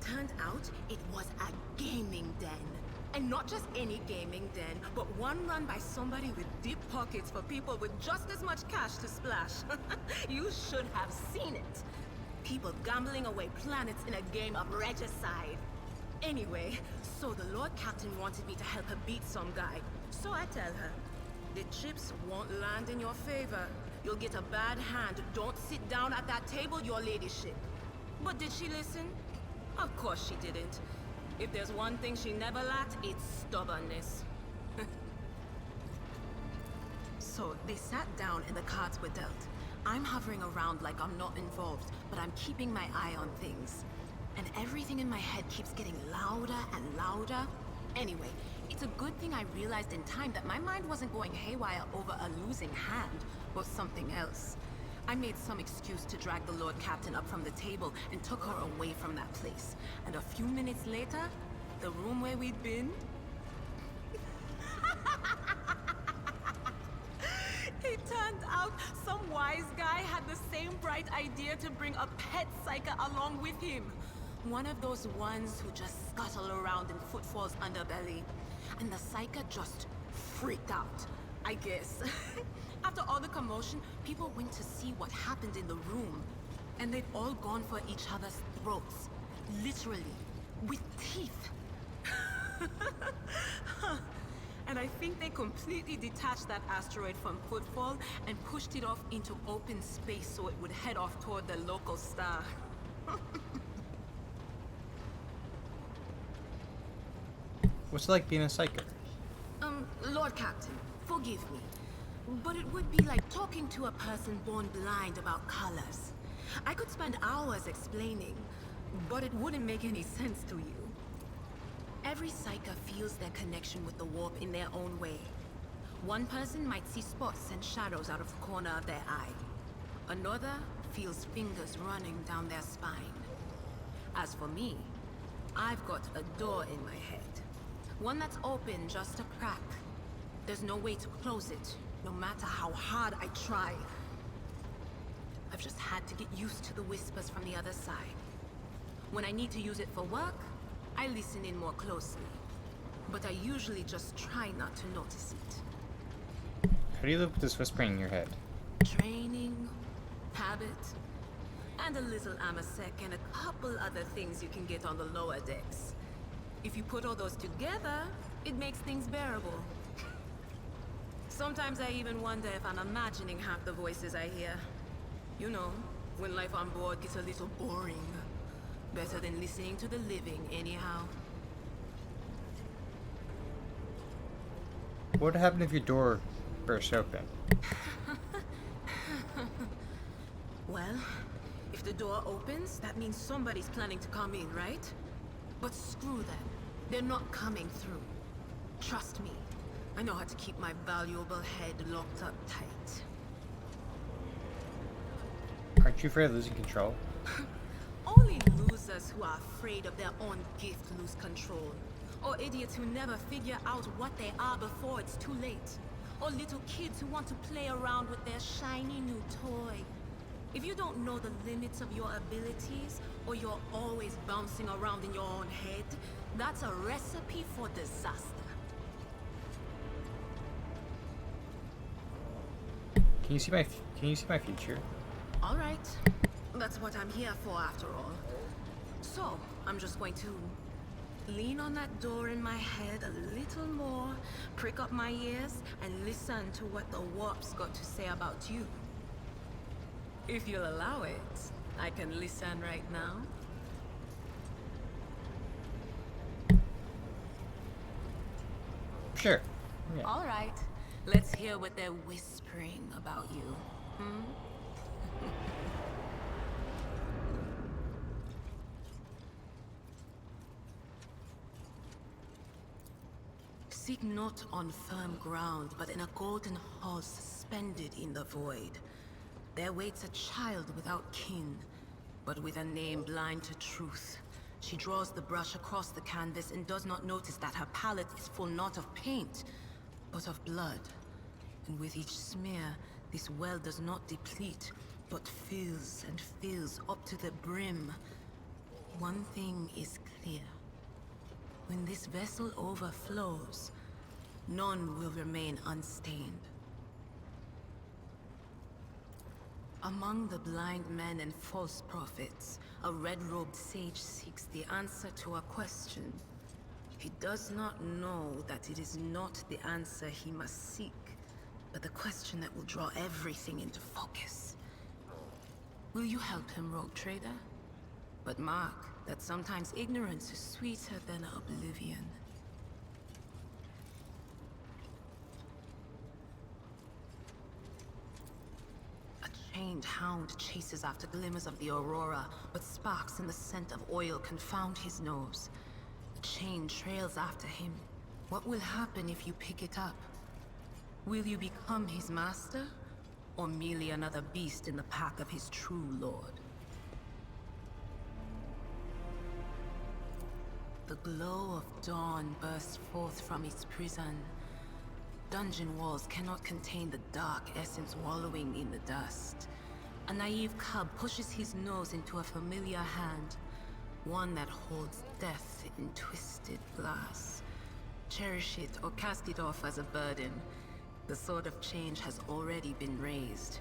turned out it was a gaming den. And not just any gaming den, but one run by somebody with deep pockets for people with just as much cash to splash. You should have seen it. People gambling away planets in a game of regicide. Anyway, so the Lord Captain wanted me to help her beat some guy. So I tell her, the chips won't land in your favor. You'll get a bad hand. Don't sit down at that table, your ladyship. But did she listen? Of course she didn't. If there's one thing she never lacked, it's stubbornness. So they sat down and the cards were dealt. I'm hovering around like I'm not involved, but I'm keeping my eye on things. And everything in my head keeps getting louder and louder. Anyway, it's a good thing I realized in time that my mind wasn't going haywire over a losing hand, but something else. I made some excuse to drag the Lord Captain up from the table and took her away from that place. And a few minutes later, the room where we'd been... It turned out some wise guy had the same bright idea to bring a pet psyker along with him. One of those ones who just scuttle around in Footfall's underbelly. And the psyker just freaked out, I guess. After all the commotion, people went to see what happened in the room. And they'd all gone for each other's throats. Literally. With teeth. And I think they completely detached that asteroid from Footfall and pushed it off into open space so it would head off toward the local star. What's it like being a psyker? Lord Captain, forgive me. But it would be like talking to a person born blind about colors. I could spend hours explaining, but it wouldn't make any sense to you. Every psyker feels their connection with the warp in their own way. One person might see spots and shadows out of the corner of their eye. Another feels fingers running down their spine. As for me, I've got a door in my head. One that's open just a crack. There's no way to close it, no matter how hard I try. I've just had to get used to the whispers from the other side. When I need to use it for work, I listen in more closely. But I usually just try not to notice it. How do you live with this whispering in your head? Training, habit, and a little Amasec and a couple other things you can get on the lower decks. If you put all those together, it makes things bearable. Sometimes I even wonder if I'm imagining half the voices I hear. You know, when life on board gets a little boring. Better than listening to the living, anyhow. What would happen if your door burst open? Well, if the door opens, that means somebody's planning to come in, right? But screw them. They're not coming through. Trust me. I know how to keep my valuable head locked up tight. Aren't you afraid of losing control? Only losers who are afraid of their own gift lose control. Or idiots who never figure out what they are before it's too late. Or little kids who want to play around with their shiny new toy. If you don't know the limits of your abilities, or you're always bouncing around in your own head, That's a recipe for disaster. Can you see my future? All right. That's what I'm here for after all. So, I'm just going to lean on that door in my head a little more, prick up my ears, and listen to what the warp's got to say about you. If you'll allow it, I can listen right now. Sure. Yeah. All right. Let's hear what they're whispering about you. Hmm? Seek not on firm ground, but in a golden hall suspended in the void. There waits a child without kin, but with a name blind to truth. She draws the brush across the canvas and does not notice that her palette is full not of paint, but of blood. And with each smear, this well does not deplete, but fills and fills up to the brim. One thing is clear. When this vessel overflows, none will remain unstained. Among the blind men and false prophets, a red-robed sage seeks the answer to a question. He does not know that it is not the answer he must seek, but the question that will draw everything into focus. Will you help him, rogue trader? But mark that sometimes ignorance is sweeter than oblivion. A chained hound chases after glimmers of the aurora, but sparks in the scent of oil confound his nose. The chain trails after him. What will happen if you pick it up? Will you become his master, or merely another beast in the pack of his true lord? The glow of dawn bursts forth from its prison. Dungeon walls cannot contain the dark essence wallowing in the dust. A naive cub pushes his nose into a familiar hand, one that holds death in twisted glass. Cherish it or cast it off as a burden. The sword of change has already been raised.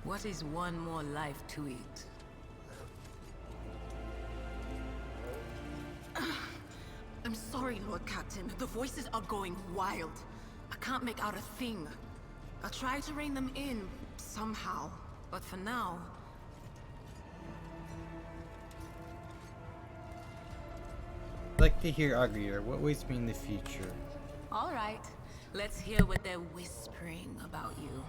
What is one more life to it? I'm sorry, Lord Captain. The voices are going wild. I can't make out a thing. I'll try to rein them in, somehow. But for now... I'd like to hear Augury. What waits me in the future? All right. Let's hear what they're whispering about you.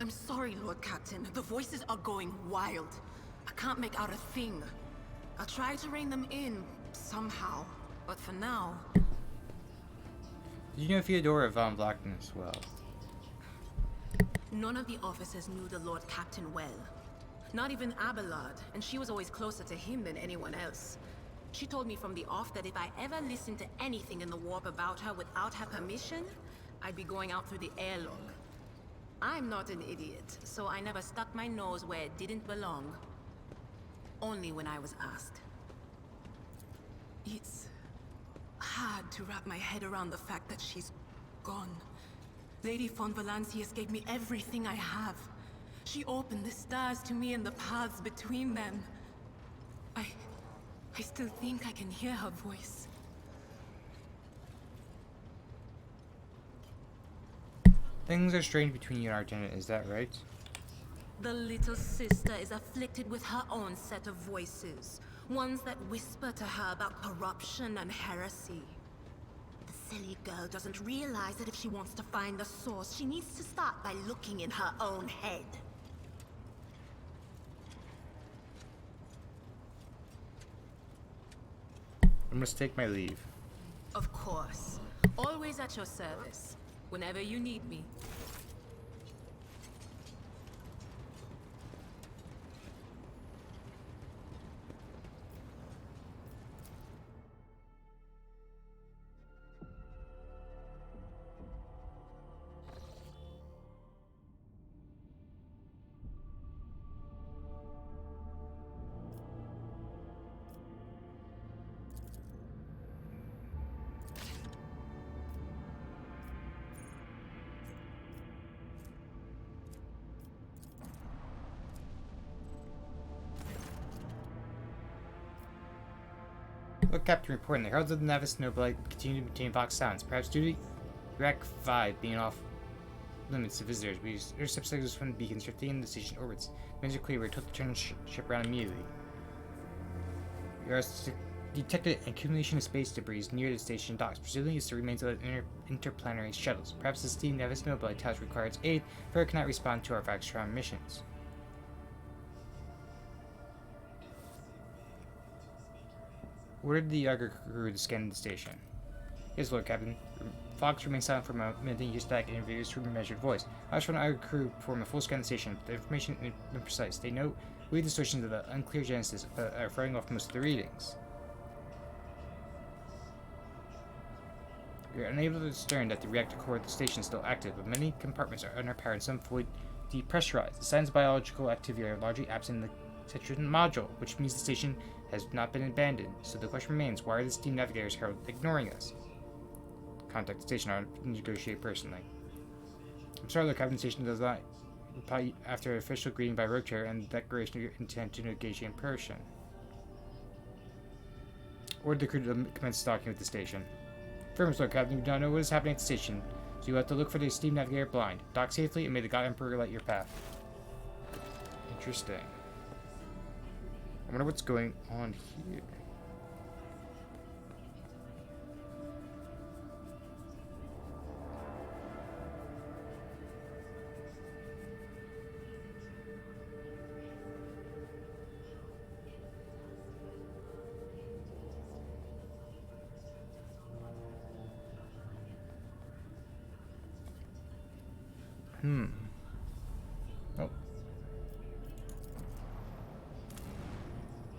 I'm sorry, Lord Captain. The voices are going wild. I can't make out a thing. I'll try to rein them in, somehow. But for now... Did you know Theodora von Vlachten as well? None of the officers knew the Lord Captain well. Not even Abelard, and she was always closer to him than anyone else. She told me from the off that if I ever listened to anything in the warp about her without her permission, I'd be going out through the airlock. I'm not an idiot, so I never stuck my nose where it didn't belong. Only when I was asked. It's hard to wrap my head around the fact that she's gone. Lady von Valancius gave me everything I have. She opened the stars to me and the paths between them. I still think I can hear her voice. Things are strange between you and Argenta, is that right? The little sister is afflicted with her own set of voices. Ones that whisper to her about corruption and heresy. The silly girl doesn't realize that if she wants to find the source, she needs to start by looking in her own head. I must take my leave. Of course. Always at your service. Whenever you need me. Look, Captain, reporting the heralds of the Navis Nobile continue to maintain Vox silence, perhaps due to Rack 5 being off limits to visitors. We intercept signals from the beacons drifting in the station orbits. Winds are clear. We're told to turn the ship around immediately. We are detected an accumulation of space debris near the station docks. Presumably, it's the remains of interplanetary shuttles. Perhaps the steam Navis Nobile task requires aid, for it cannot respond to our Vaxtron missions. Ordered the Yager crew to scan the station. Yes, Lord Captain. Fox remained silent for a moment, then used back interviews through a measured voice. I was from the Yager crew perform a full scan of the station. The information is imprecise. They note weird distortions of the unclear genesis, but are throwing off most of the readings. We are unable to discern that the reactor core of the station is still active, but many compartments are underpowered and some fully depressurized. The signs of biological activity are largely absent in the Tetran module, which means the station has not been abandoned. So the question remains, why are the steam navigators herald ignoring us? Contact the station, I'll negotiate personally. I'm sorry, the Captain Station does not reply after an official greeting by Rogue Chair and the declaration of your intent to negotiate in person. Order the crew to commence stalking with the station. Affirmative, Lord Captain, you do not know what is happening at the station, so you have to look for the steam navigator blind. Dock safely, and may the God Emperor light your path. Interesting. I wonder what's going on here. Oh.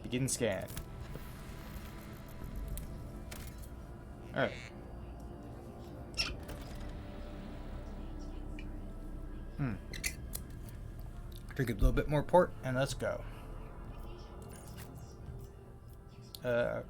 Begin scan. Alright. Drink a little bit more port and let's go. Yeah.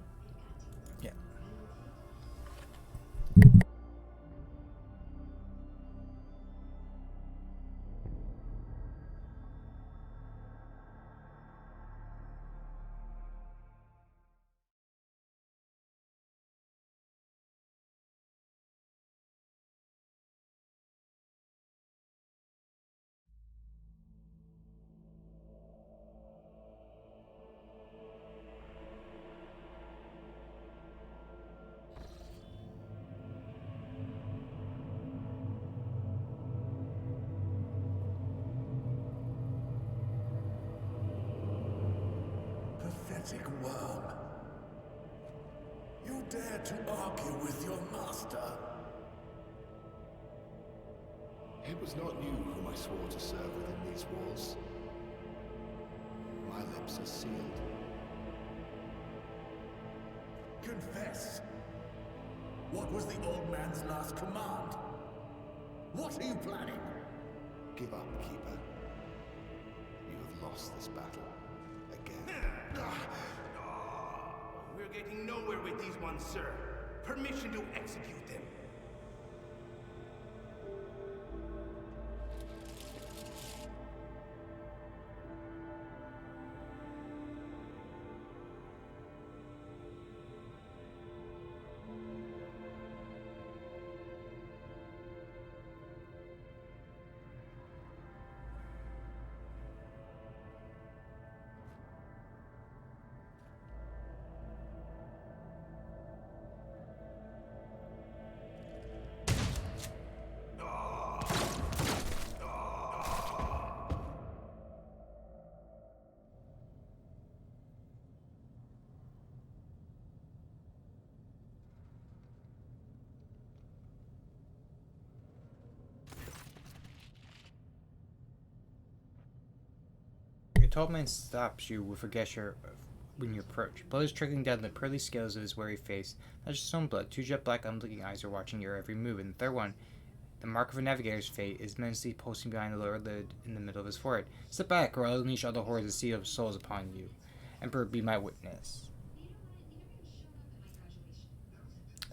Pathetic worm. You dare to argue with your master? It was not you whom I swore to serve within these walls. My lips are sealed. Confess. What was the old man's last command? What are you planning? Give up, Keeper. You have lost this battle. Again. We're getting nowhere with these ones, sir. Permission to execute them. A tall man stops you with a gesture when you approach. Blood is trickling down the pearly scales of his weary face. Not just his own blood. Two jet black unblinking eyes are watching your every move, and the third one, the mark of a navigator's fate, is menacingly pulsing behind the lower lid in the middle of his forehead. Step back, or I'll unleash all the horrors of sea of souls upon you. Emperor, be my witness.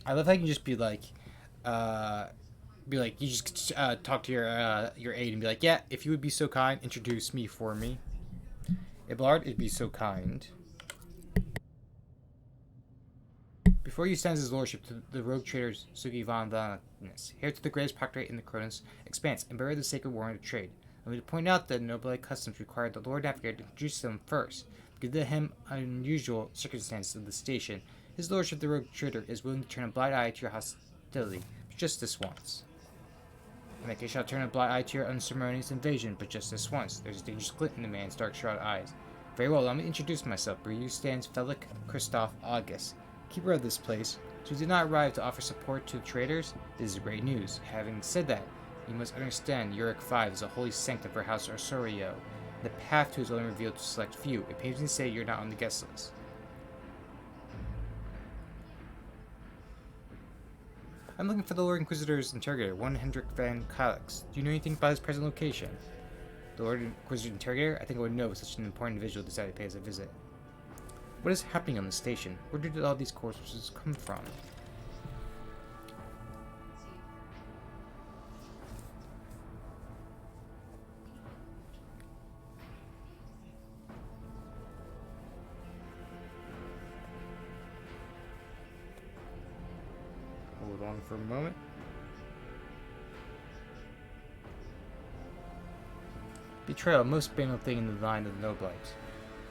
I love how you can just be like, you just talk to your aide and be like, yeah, if you would be so kind, introduce me for me. Iblard, it'd be so kind. Before you stands his lordship to the rogue trader Sugi von Valentness, heir to the greatest proctorate in the Cronus Expanse, and bearer of the sacred warrant of trade. Let me point out that noble customs required the Lord Navigator to introduce them first. Because of him unusual circumstances of the station, his lordship the rogue trader is willing to turn a blind eye to your hostility, just this once. In that case, shall turn a blind eye to your unceremonious invasion, but just this once. There's a dangerous glint in the man's dark shrouded eyes. Very well, let me introduce myself. Before you stands Felix Christoph August, keeper of this place. So he did not arrive to offer support to the traders. This is great news. Having said that, you must understand Uric 5 is a holy sanctum for House Osorio. The path to it is only revealed to select few. It pains me to say you're not on the guest list. I'm looking for the Lord Inquisitor's interrogator, one Hendrik van Kalix. Do you know anything about his present location? The Lord Inquisitor's interrogator? I think I would know if such an important individual decided to pay us a visit. What is happening on the station? Where did all these corpses come from? Hold on for a moment. Betrayal, most banal thing in the line of the Noblites.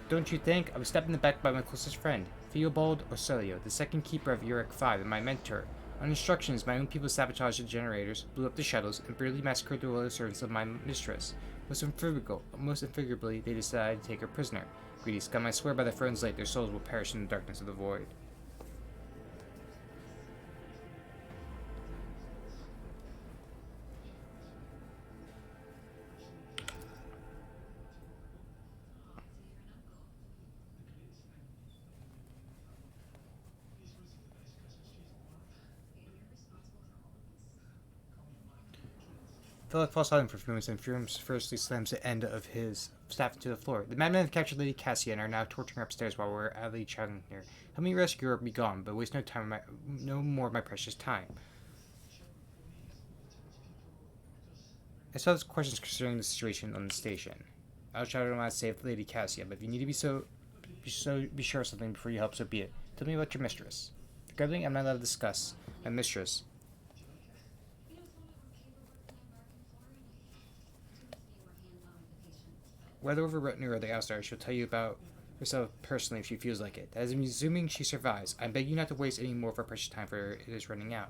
Don't you think? I was stabbed in the back by my closest friend, Theobald Orcelio, the second keeper of Uric 5 and my mentor. On instructions, my own people sabotaged the generators, blew up the shuttles, and brutally massacred the loyal servants of my mistress. Most infigurably, they decided to take her prisoner. Greedy scum, I swear by the throne's light, their souls will perish in the darkness of the void. Philip falls silent for a few moments and furiously slams the end of his staff into the floor. The madmen have captured Lady Cassia and are now torturing her upstairs while we're idly chatting here. Help me rescue her or be gone, but waste no more of my precious time. I still have questions concerning the situation on the station. I'll try to save Lady Cassia, but if you need to be sure of something before you help, so be it. Tell me about your mistress. Regarding, I'm not allowed to discuss my mistress. Whether overwritten or the outsider, she'll tell you about herself personally if she feels like it. That is assuming she survives. I beg you not to waste any more of our precious time, for it is running out.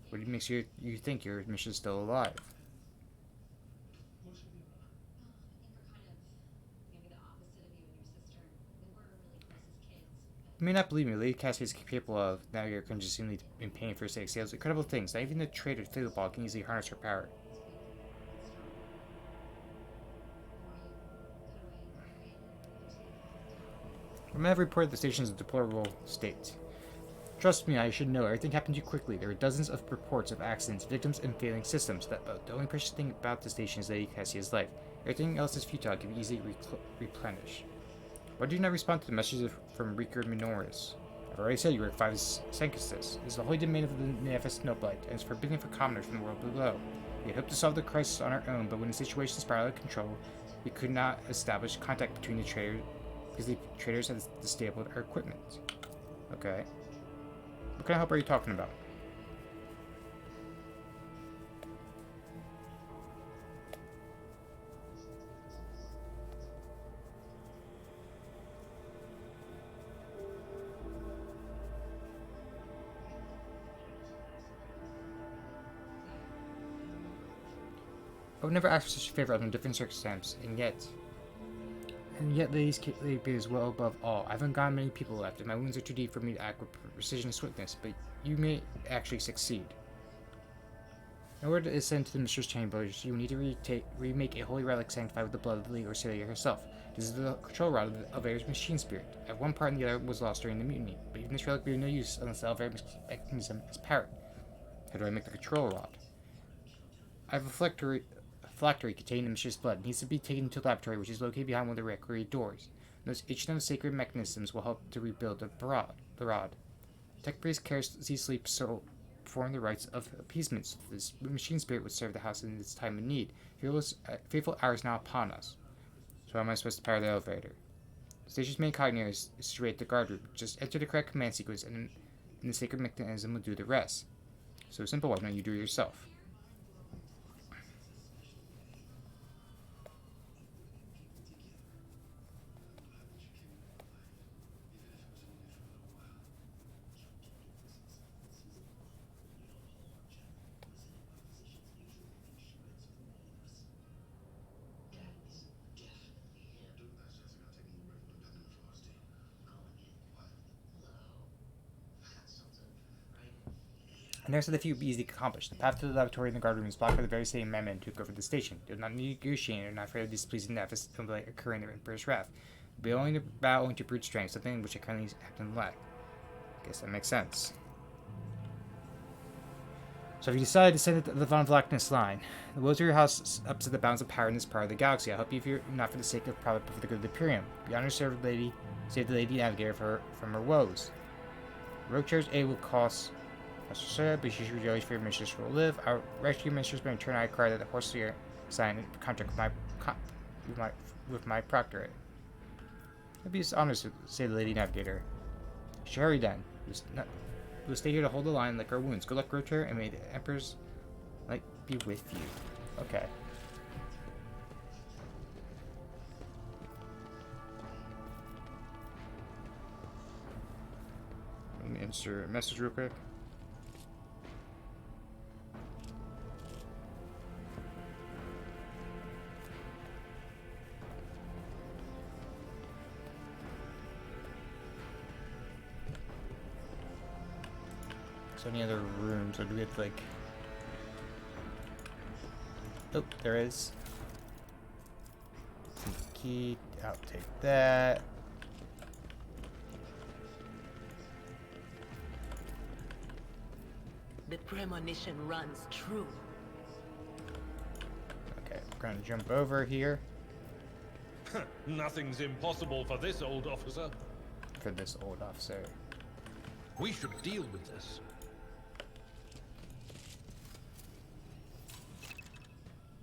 What makes you think your mission is still alive? You may not believe me, Lady Cassie is capable of, now you're consistently in pain for her sake, sales incredible things. Not even the traitor Theobald can easily harness her power. I have reported the station is in a deplorable state. Trust me, I should know. Everything happened too quickly. There are dozens of reports of accidents, victims, and failing systems. The only precious thing about the station is Lady Cassia's life. Everything else is futile, can be easily replenished. Why do you not respond to the messages from Riker Minoris? I've already said Uric 5 is Sancustus. It is the holy domain of the Manifest Noblite, and is forbidden for commoners from the world below. We had hoped to solve the crisis on our own, but when the situation spiraled out of control, we could not establish contact between the traders because the traders had disabled our equipment. Okay. What kind of help are you talking about? I would never ask for such a favor under different circumstances, and yet Lady B is well above all. I haven't got many people left, and my wounds are too deep for me to act with precision and swiftness, but you may actually succeed. In order to ascend to the Mistress Chambers, you will need to remake a holy relic sanctified with the blood of Lady Orcelia herself. This is the control rod of the elevator's machine spirit. At one part and the other was lost during the mutiny, but even this relic will be of no use unless the elevator mechanism is powered. How do I make the control rod? I have a phylactery containing the Mistress' blood. It needs to be taken to the laboratory, which is located behind one of the rectory doors. Notice each of the sacred mechanisms will help to rebuild the rod. Tech priest cares sleep so perform the rites of appeasement, so this machine spirit would serve the house in its time of need. Faithful hour is now upon us. So how am I supposed to power the elevator? The station's main cognitor is situated at the guard room. Just enter the correct command sequence and and the sacred mechanism will do the rest. So simple, why don't you do it yourself? And there's the few easily accomplished. The path to the laboratory in the guard room is blocked by the very same men who took over the station. They will not negotiate and are not afraid of displeasing death will occur in the Emperor's wrath. They'll be only to battle into brute strength, something which I currently happen to lack. Guess that makes sense. So if you decide to send the Von Vlackness line, the Woes of your house up to the bounds of power in this part of the galaxy. I hope you, if you're not for the sake of profit, but for the good of the Imperium. Be honored to serve the lady, save the Lady Navigator from her woes. Rogue Chair's aid will cost Sir, but you should always for your mistress will live. Our rescue mistress, but in turn I require that the horse here sign a contract with my proctorate. I'd be honored to say the Lady Navigator. She hurry then. We'll stay here to hold the line like our wounds. Good luck, Rotor, and may the Emperor's light be with you. Okay. Let me insert a message real quick. So any other rooms, or do we have like... Oh, there is. Key, I'll take that. The premonition runs true. Okay, we're gonna jump over here. Nothing's impossible for this old officer. For this old officer. We should deal with this.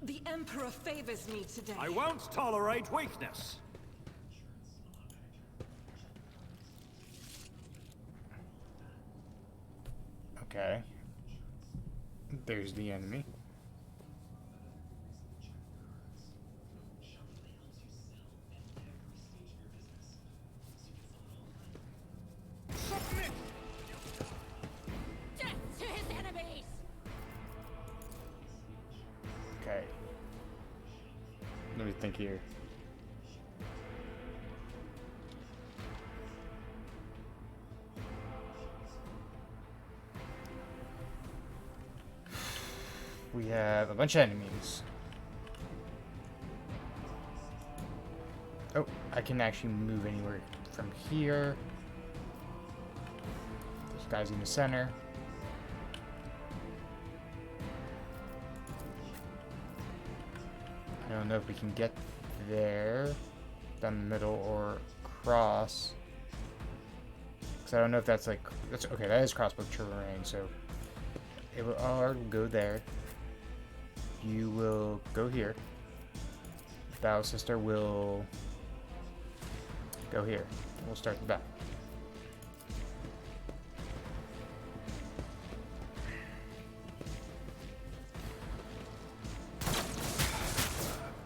The Emperor favors me today. I won't tolerate weakness. Okay. There's the enemy. Death to his enemies! Okay. Let me think here. We have a bunch of enemies. Oh, I can actually move anywhere from here. This guy's in the center. I don't know if we can get there, down the middle, or across. Because I don't know if that's like... That's okay, that is crossbow terrain, so... It will all go there. You will go here. Battle Sister will go here. We'll start the battle.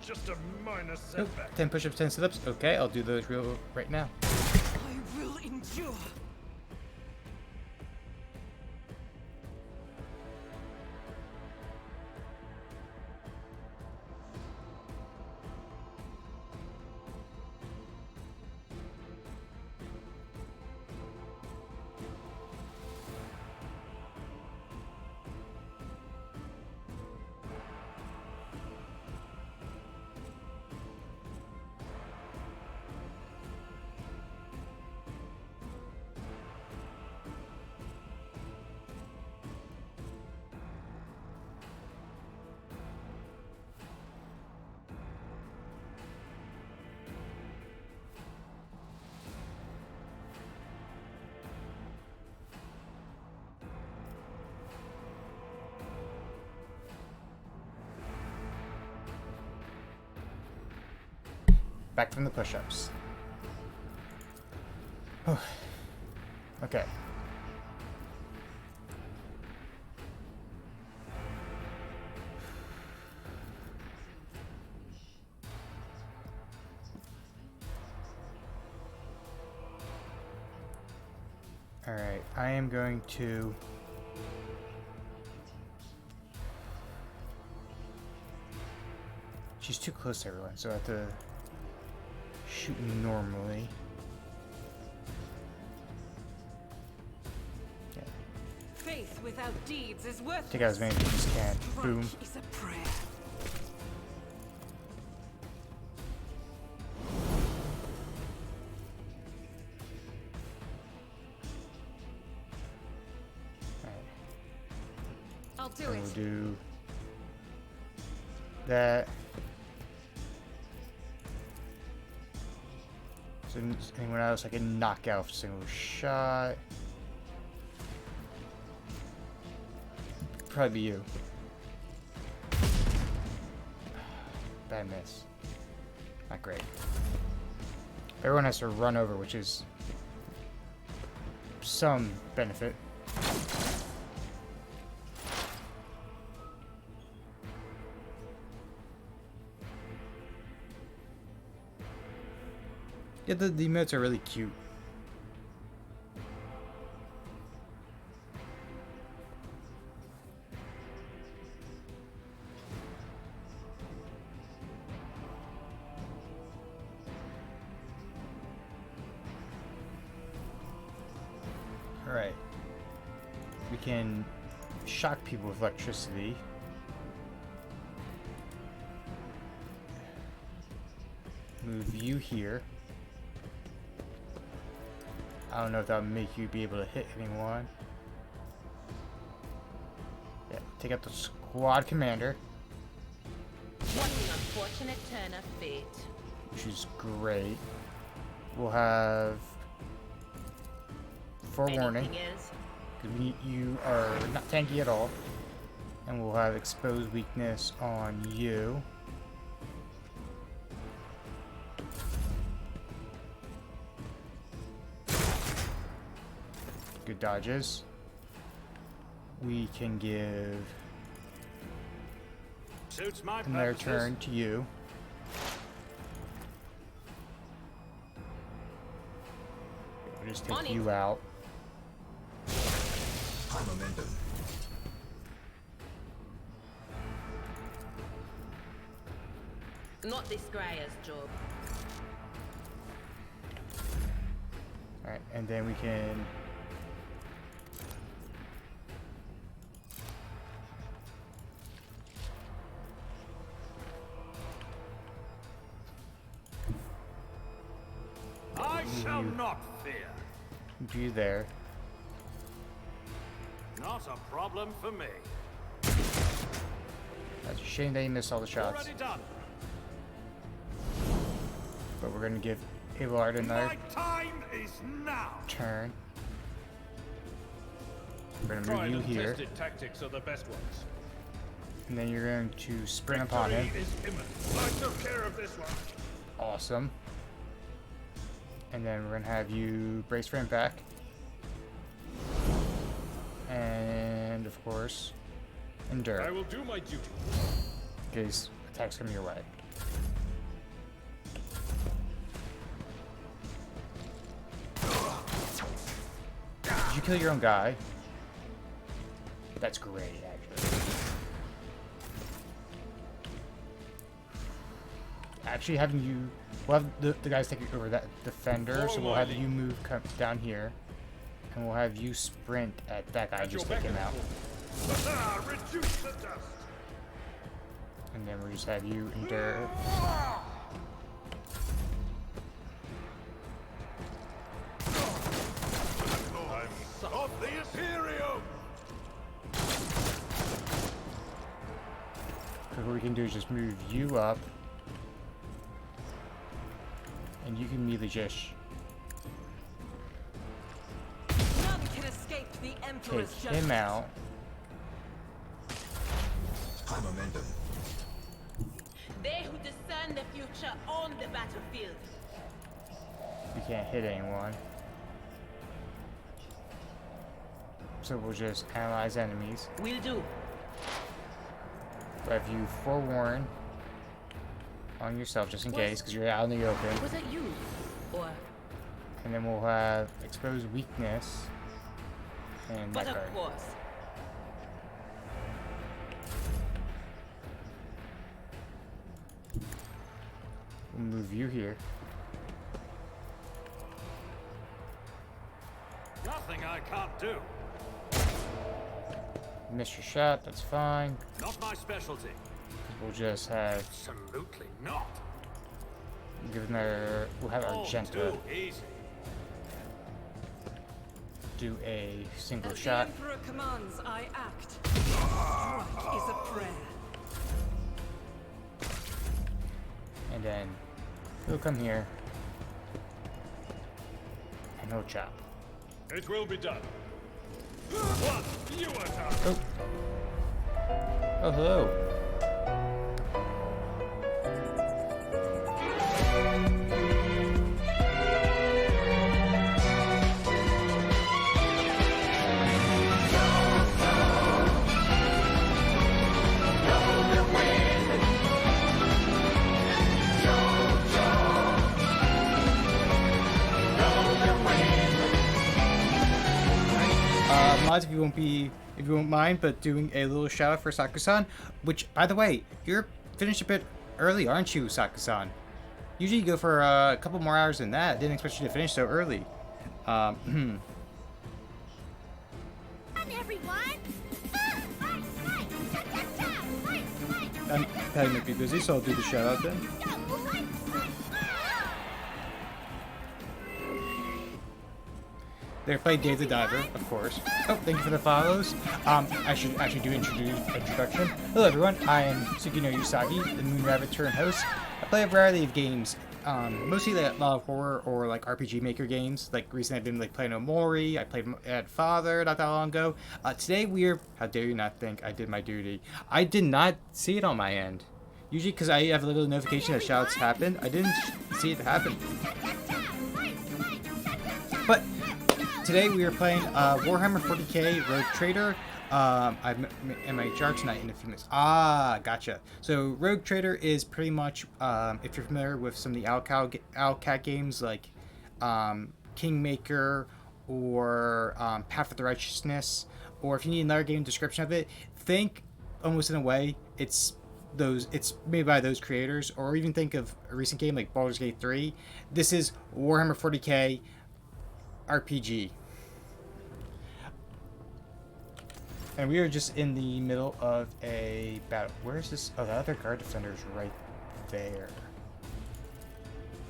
Just a minor Oh, setback. 10 push-ups, 10 sit-ups. Okay, I'll do those right now. I will endure. Back from the push-ups. Okay. Alright, I am going to... She's too close to everyone, so I have to shoot normally. Yeah. Faith without deeds is worthless. Take out as many as you can. Strike Boom. is a prayer. I'll do And it. we'll do that. So anyone else I can knock out with a single shot? Probably be you. Bad miss. Not great. Everyone has to run over, which is some benefit. Yeah, the emotes are really cute. Alright. We can shock people with electricity. Move you here. I don't know if that'll make you be able to hit anyone. Yeah, take out the squad commander. What an unfortunate turn of fate. Which is great. We'll have forewarning. Anything else? Because you are not tanky at all. And we'll have exposed weakness on you. Good dodges. We can give Suits my their purposes. turn to you. We'll just On take it. you out. High momentum. Not this Greyer's job. Alright, and then we can I shall not fear. do you there. Not a problem for me. That's a shame that you missed all the shots. Already done. But we're gonna give Abelard another My time is now. turn. We're gonna Tried move you and here. tested tactics are the best ones. And then you're going to sprint upon him. Victory is imminent. I took care of this one. Awesome. And then we're gonna have you brace for impact. And of course, endure. I will do my duty. In case attacks come your way. Did you kill your own guy? That's great, actually. Actually, having you... We'll have the guys take over that defender, so we'll have you move down here. And we'll have you sprint at that guy and just take him out. Reduce the dust. And then we'll just have you endure. Of the Imperium. Because what we can do is just move you up. And you can immediately just None can escape the take Emperor's him judgment. out. High momentum. They who discern the future on the battlefield. You can't hit anyone. So we'll just analyze enemies. Will do. We'll have you forewarn on yourself just in case, because you're out in the open. Was it you? Or And then we'll have exposed weakness And But that of card. course. We'll move you here. Nothing I can't do. Miss your shot, that's fine. Not my specialty. We'll just have Absolutely not. we'll have Oh, Argenta too easy. do a single As the shot. Emperor commands, I act. Strike is a prayer. And then he'll come here. And he'll chop. It will be done. What? You attack! Oh. Oh, hello. Mods, if you won't mind, but doing a little shout out for Sakusan, which, by the way, you're finished a bit early, aren't you, Sakusan? Usually you go for a couple more hours than that. Didn't expect you to finish so early. Everyone! I'm having to be busy, so I'll do the shout out then. They played Dave the Diver, of course. Oh, thank you for the follows. I should actually do introduction. Hello everyone, I am Sugino Usagi, the Moon Rabbit turn host. I play a variety of games, mostly like a lot of horror or like RPG Maker games. Like recently I've been like playing Omori, I played at Father not that long ago. Today we're, how dare you not think I did my duty. I did not see it on my end. Usually because I have a little notification that shouts happened, I didn't see it happen. But today we are playing Warhammer 40k Rogue Trader. I'm my jar tonight in a few minutes. Ah, gotcha. So Rogue Trader is pretty much, if you're familiar with some of the Owlcat games like Kingmaker or Path of the Righteousness, or if you need another game description of it, think almost in a way it's made by those creators, or even think of a recent game like Baldur's Gate 3. This is Warhammer 40k RPG. And we are just in the middle of a battle. Where is this? Oh, the other guard defender is right there.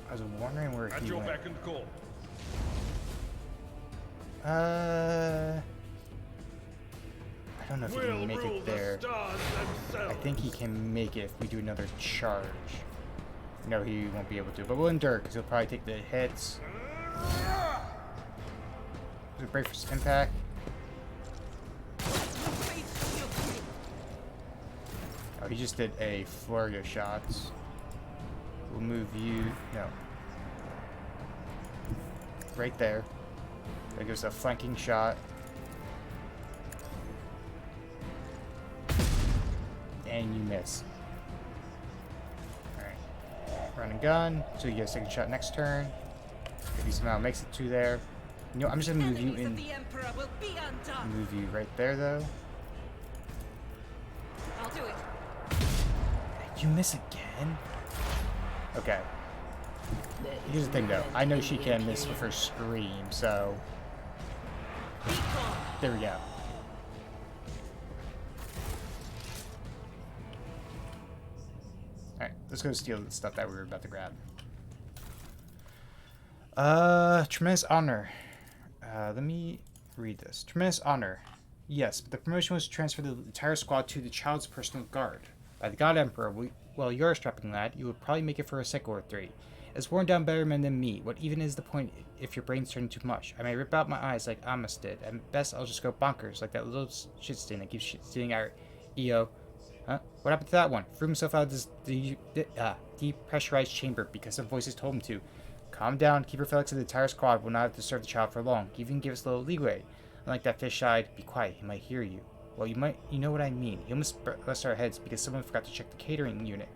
I was wondering where At he your went. beck and call. I don't know if he We'll can make rule it the there. stars I themselves. think he can make it if we do another charge. No, he won't be able to, but we'll endure because he'll probably take the hits. Is it brave for some impact? Oh, he just did a flurry of shots. We'll move you. No. Right there. That gives a flanking shot. And you miss. Alright. Run and gun. So you get a second shot next turn. If he somehow makes it to there. You know, I'm just gonna move you in. Move you right there, though. I'll do it. You miss again? Okay. Here's the thing, though. I know she can miss with her scream, so... There we go. Alright, let's go steal the stuff that we were about to grab. Tremendous honor. Let me read this. Tremendous honor. Yes, but the promotion was to transfer the entire squad to the child's personal guard. By the God Emperor, well, you're a strapping lad, you would probably make it for a cycle or three. As worn down better men than me, what even is the point if your brain's turning too much? I may rip out my eyes like Amos did. At best, I'll just go bonkers like that little shit stain that keeps stealing our EO. Huh? What happened to that one? Threw himself out of this depressurized chamber because some voices told him to. Calm down, Keeper Felix and the entire squad will not have to serve the child for long. Even give us a little leeway. Unlike that fish-eyed, be quiet, he might hear you. Well, you know what I mean. He almost bust our heads because someone forgot to check the catering unit.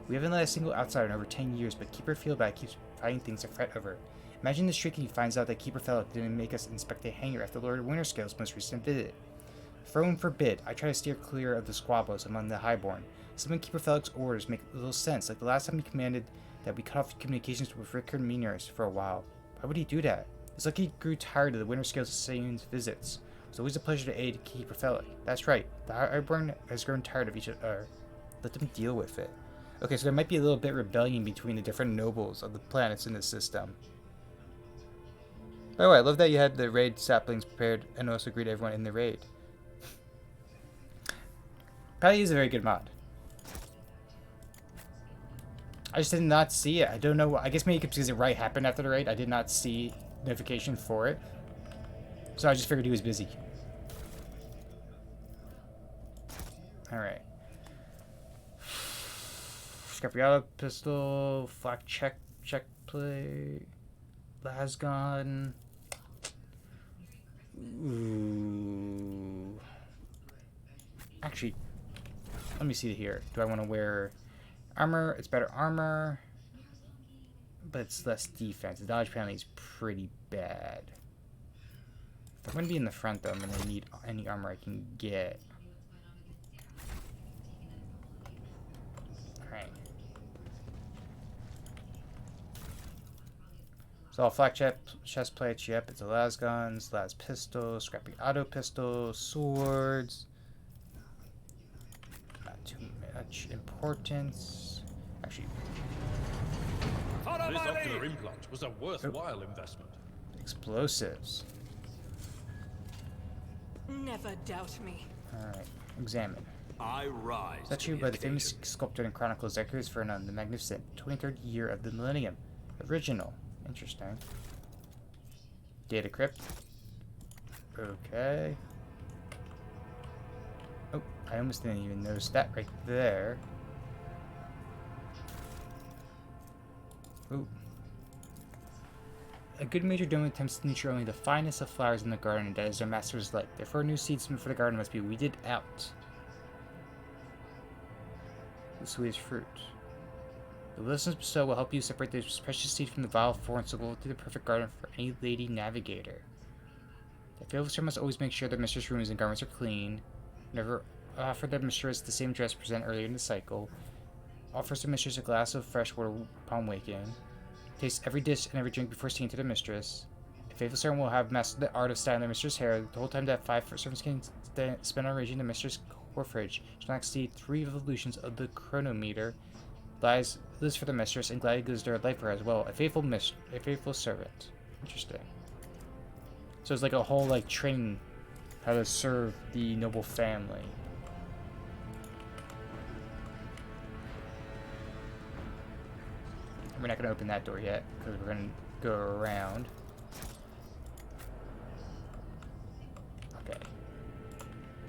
We haven't let a single outsider in over 10 years, but Keeper Feelbad keeps finding things to fret over. Imagine the shriek he finds out that Keeper Fellow didn't make us inspect the hangar after Lord Winterscale's most recent visit. Throne forbid, I try to steer clear of the squabbles among the Highborn. Some of Keeper Fellow's orders make little sense, like the last time he commanded that we cut off communications with Rickard Miners for a while. Why would he do that? It's like he grew tired of the Winterscale's Saiyans visits. It's always a pleasure to aid Keeper Fellow. That's right, the Highborn has grown tired of each other. Let them deal with it. Okay, so there might be a little bit of rebellion between the different nobles of the planets in this system. By the way, I love that you had the raid saplings prepared and also greet everyone in the raid. Probably is a very good mod. I just did not see it. I don't know. I guess maybe because it right happened after the raid. I did not see notification for it. So I just figured he was busy. Alright. Scapriato pistol, flak check plate, lasgun. Ooh. Actually, let me see here. Do I want to wear armor? It's better armor, but it's less defense. The dodge penalty is pretty bad. If I'm going to be in the front, though, I'm going to need any armor I can get. Alright. So all flak chest plates, yep, it's a lasguns, las pistol, scrappy auto pistol, swords. Not too much importance. Actually, This ocular implant was a worthwhile investment. explosives. Never doubt me. Alright, examine. I rise. Statue by the famous sculptor and chronicler Zacharias Vernon, the magnificent 23rd year of the millennium. Original. Interesting. Data crypt. Okay. Oh, I almost didn't even notice that right there. Ooh. A good major dome attempts to nurture only the finest of flowers in the garden, and that is their master's light. Therefore, new seeds for the garden must be weeded out. The sweetest fruit. The lessons bestow will help you separate the precious seed from the vile thorns to go to the perfect garden for any lady navigator. The faithful servant must always make sure their mistress' rooms and garments are clean. Never offer their mistress the same dress presented earlier in the cycle. Offers the mistress a glass of fresh water upon waking. Taste every dish and every drink before singing to the mistress. A faithful servant will have mastered the art of styling their mistress' hair. The whole time that 5 servants can spend on arranging the mistress' core fridge shall not exceed 3 revolutions of the chronometer. Lives for the mistress and gladly gives their life for her as well. A faithful servant. Interesting. So it's like a whole like training how to serve the noble family. We're not going to open that door yet, because we're going to go around. Okay.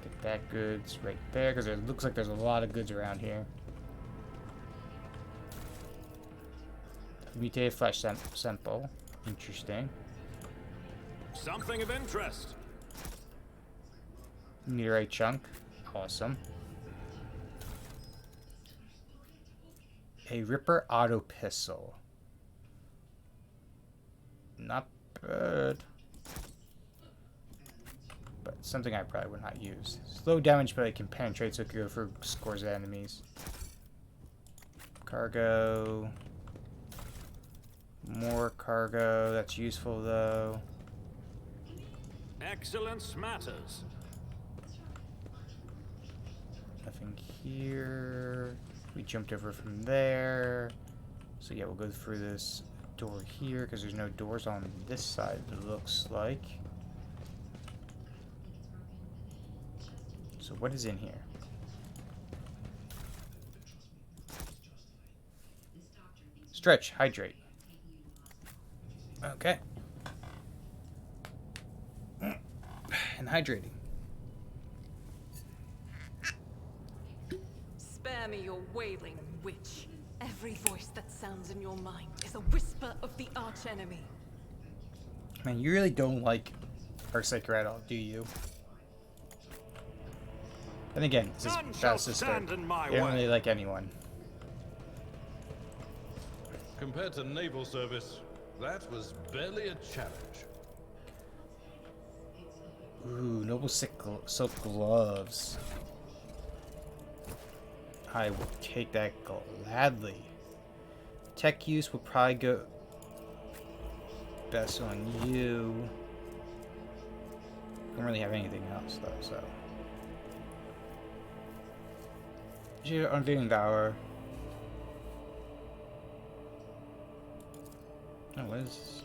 Get that goods right there, because it looks like there's a lot of goods around here. Mutated flesh sample. Interesting. Something of interest. Meteorite chunk. Awesome. A Ripper auto pistol. Not bad. But something I probably would not use. Slow damage, but it can penetrate, so it can go for scores of enemies. Cargo. More cargo. That's useful, though. Excellence matters. Nothing here. We jumped over from there. So yeah, we'll go through this door here because there's no doors on this side, it looks like. So what is in here? Stretch, hydrate. Okay. And hydrating. Spare me your wailing, witch. Every voice that sounds in your mind is a whisper of the archenemy. Man, you really don't like Arcsaker at all, do you? And again, this is Bad Sister. They don't really like anyone. Compared to naval service, That was barely a challenge. Ooh, noble silk gloves. I will take that gladly. Tech use will probably go best on you. Don't really have anything else though, so. Your unveiling valor. Oh, what is this?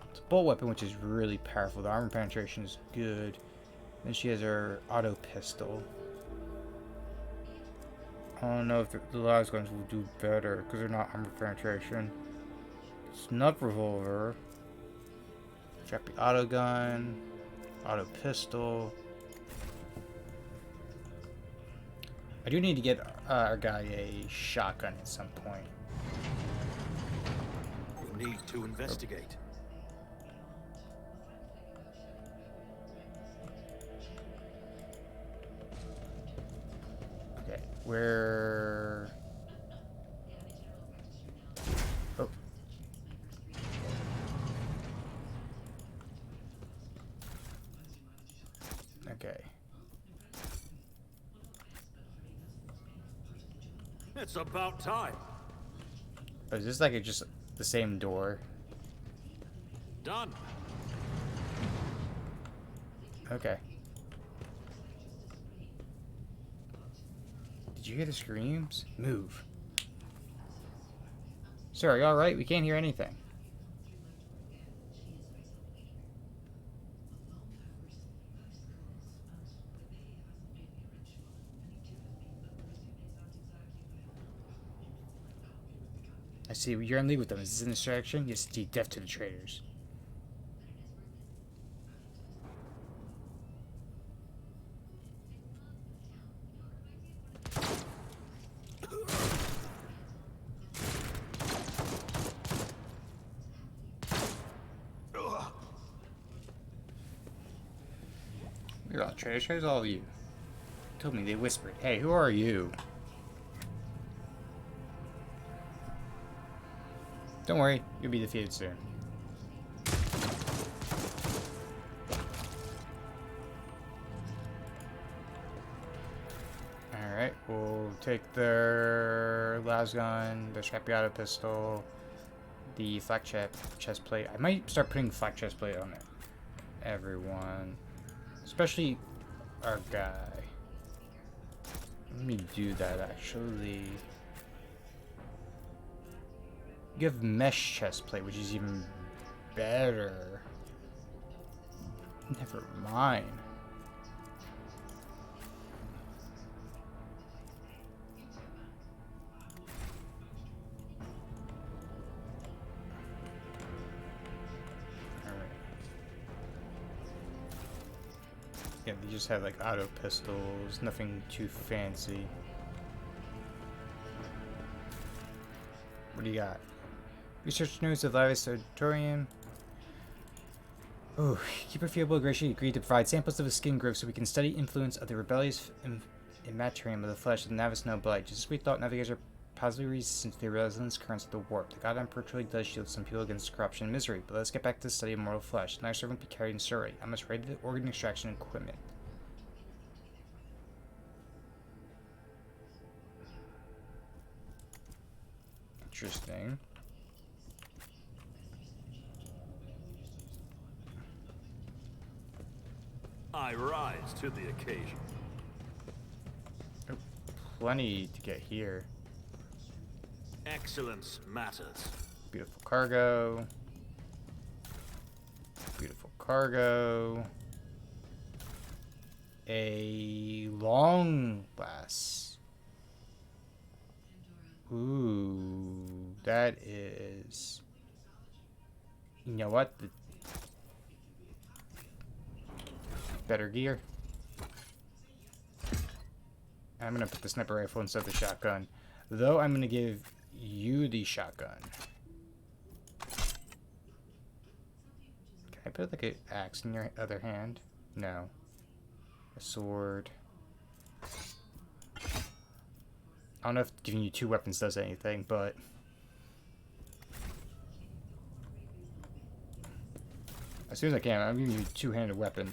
It's a bolt weapon, which is really powerful. The armor penetration is good. Then she has her auto pistol. I don't know if the last guns will do better because they're not armor penetration. Snub revolver. Strappy auto gun. Auto pistol. I do need to get our guy a shotgun at some point. We need to investigate. Okay, where... Oh. Okay. It's about time. Oh, is this like just the same door? Done. Okay. Did you hear the screams? Move. Sir, are you alright? We can't hear anything. I see. You're in league with them. Is this an distraction? Yes, indeed. Death to the traitors. You're all traitors. Where's all of you? Told me they whispered. Hey, who are you? Don't worry, you'll be defeated soon. Alright, we'll take their lasgun, the scrappy auto pistol, the flak chest plate. I might start putting flak chest plate on it. Everyone. Especially our guy. Let me do that actually. You have mesh chest plate, which is even better. Never mind. Alright. Yeah, they just have like auto pistols, nothing too fancy. What do you got? Research notes of Lavis Auditorium. Oh, Keeper Feeble graciously agreed to provide samples of his skin growth so we can study influence of the rebellious immaterium of the flesh of the Navis No Blight. Just as we thought, navigators are positively resistant to the resonance currents of the warp. The God Emperor truly does shield some people against corruption and misery, but let's get back to the study of mortal flesh. Neither servant be carried in sorority. I must ready the organ extraction equipment. Interesting. I rise to the occasion. Oh, plenty to get here. Excellence matters. Beautiful cargo. Beautiful cargo. A long glass. Ooh, that is... You know what? Better gear. I'm gonna put the sniper rifle instead of the shotgun. Though I'm gonna give you the shotgun. Can I put like an axe in your other hand? No. A sword. I don't know if giving you 2 weapons does anything, but as soon as I can, I'm giving you a 2-handed weapon.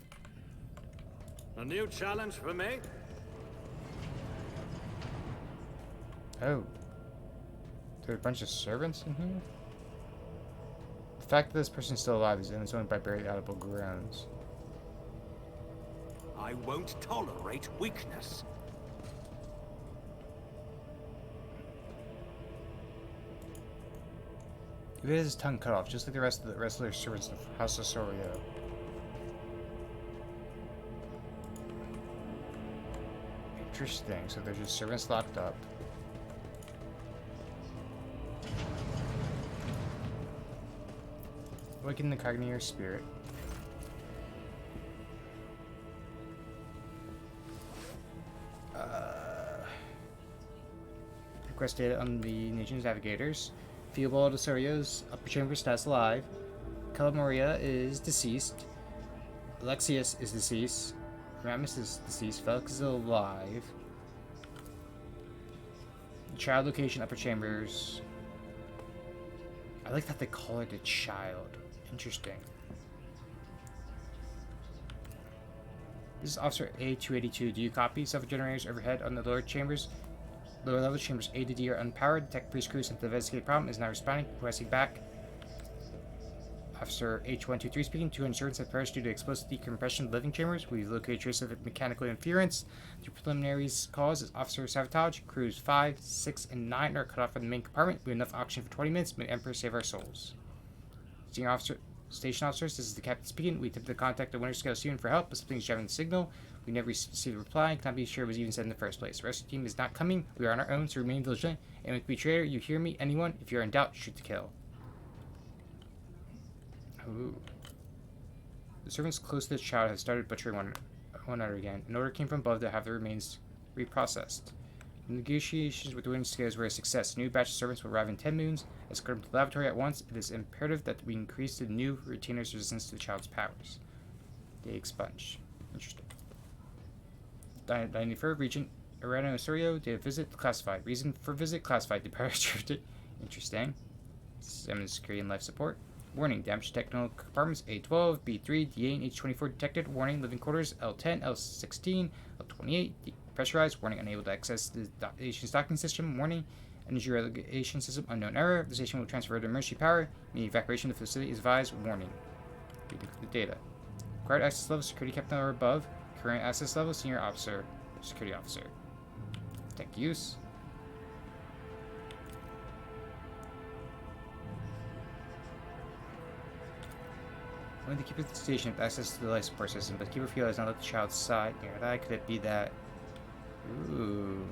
A new challenge for me? Oh. There are a bunch of servants in here? The fact that this person's still alive is evidenced only by barely audible groans. I won't tolerate weakness. He had his tongue cut off, just like the rest of the wrestler servants of House of Sorio. Interesting, so there's just servants locked up. Awaken the Cognier spirit. Request data on the nation's navigators. Theobald Osorio's upper chamber status alive. Calamoria is deceased. Alexius is deceased. Ramus is deceased. Felix is alive. Child location upper chambers. I like that they call it a child. Interesting. This is Officer A282. Do you copy? Self-generators overhead on the lower chambers. Lower level chambers A to D are unpowered. Tech priest crew sent to investigate problem is now responding. Requesting back. Officer H123 speaking. 2 insurance have perished due to explosive decompression of living chambers. We've located traces of mechanical interference. The preliminary cause is officer sabotage. Crews 5, 6, and 9 are cut off from the main compartment. We have enough oxygen for 20 minutes. May Emperor save our souls. Senior officer, station officers, this is the captain speaking. We attempted to contact the Winter Scale soon for help, but something's driving the signal. We never received a reply. Cannot be sure it was even said in the first place. The rescue team is not coming. We are on our own, so remain vigilant. And with betrayer, you hear me? Anyone? If you're in doubt, shoot to kill. Ooh. The servants close to the child have started butchering one another again. An order came from above to have the remains reprocessed. The negotiations with the Winter Scales were a success. A new batch of servants will arrive in 10 moons. Escort them to the laboratory at once. It is imperative that we increase the new retainer's resistance to the child's powers. They expunge. Interesting. 93rd Regent Arano Osorio, date of visit classified. Reason for visit classified. Departure. Interesting. Examine security and life support. Warning, damage to technical compartments A12, B3, D8, and H24 detected. Warning, living quarters L10, L16, L28, pressurized. Warning, unable to access the station's docking system. Warning, energy relegation system, unknown error. The station will transfer to emergency power. Immediate evacuation of the facility is advised. Warning. Reading the data. Required access level, security captain or above. Current access level, senior officer, security officer. Tech use. Only the keeper of the station have access to the life support system, but the keeper field has not let the child side near that. Could it be that? Ooh.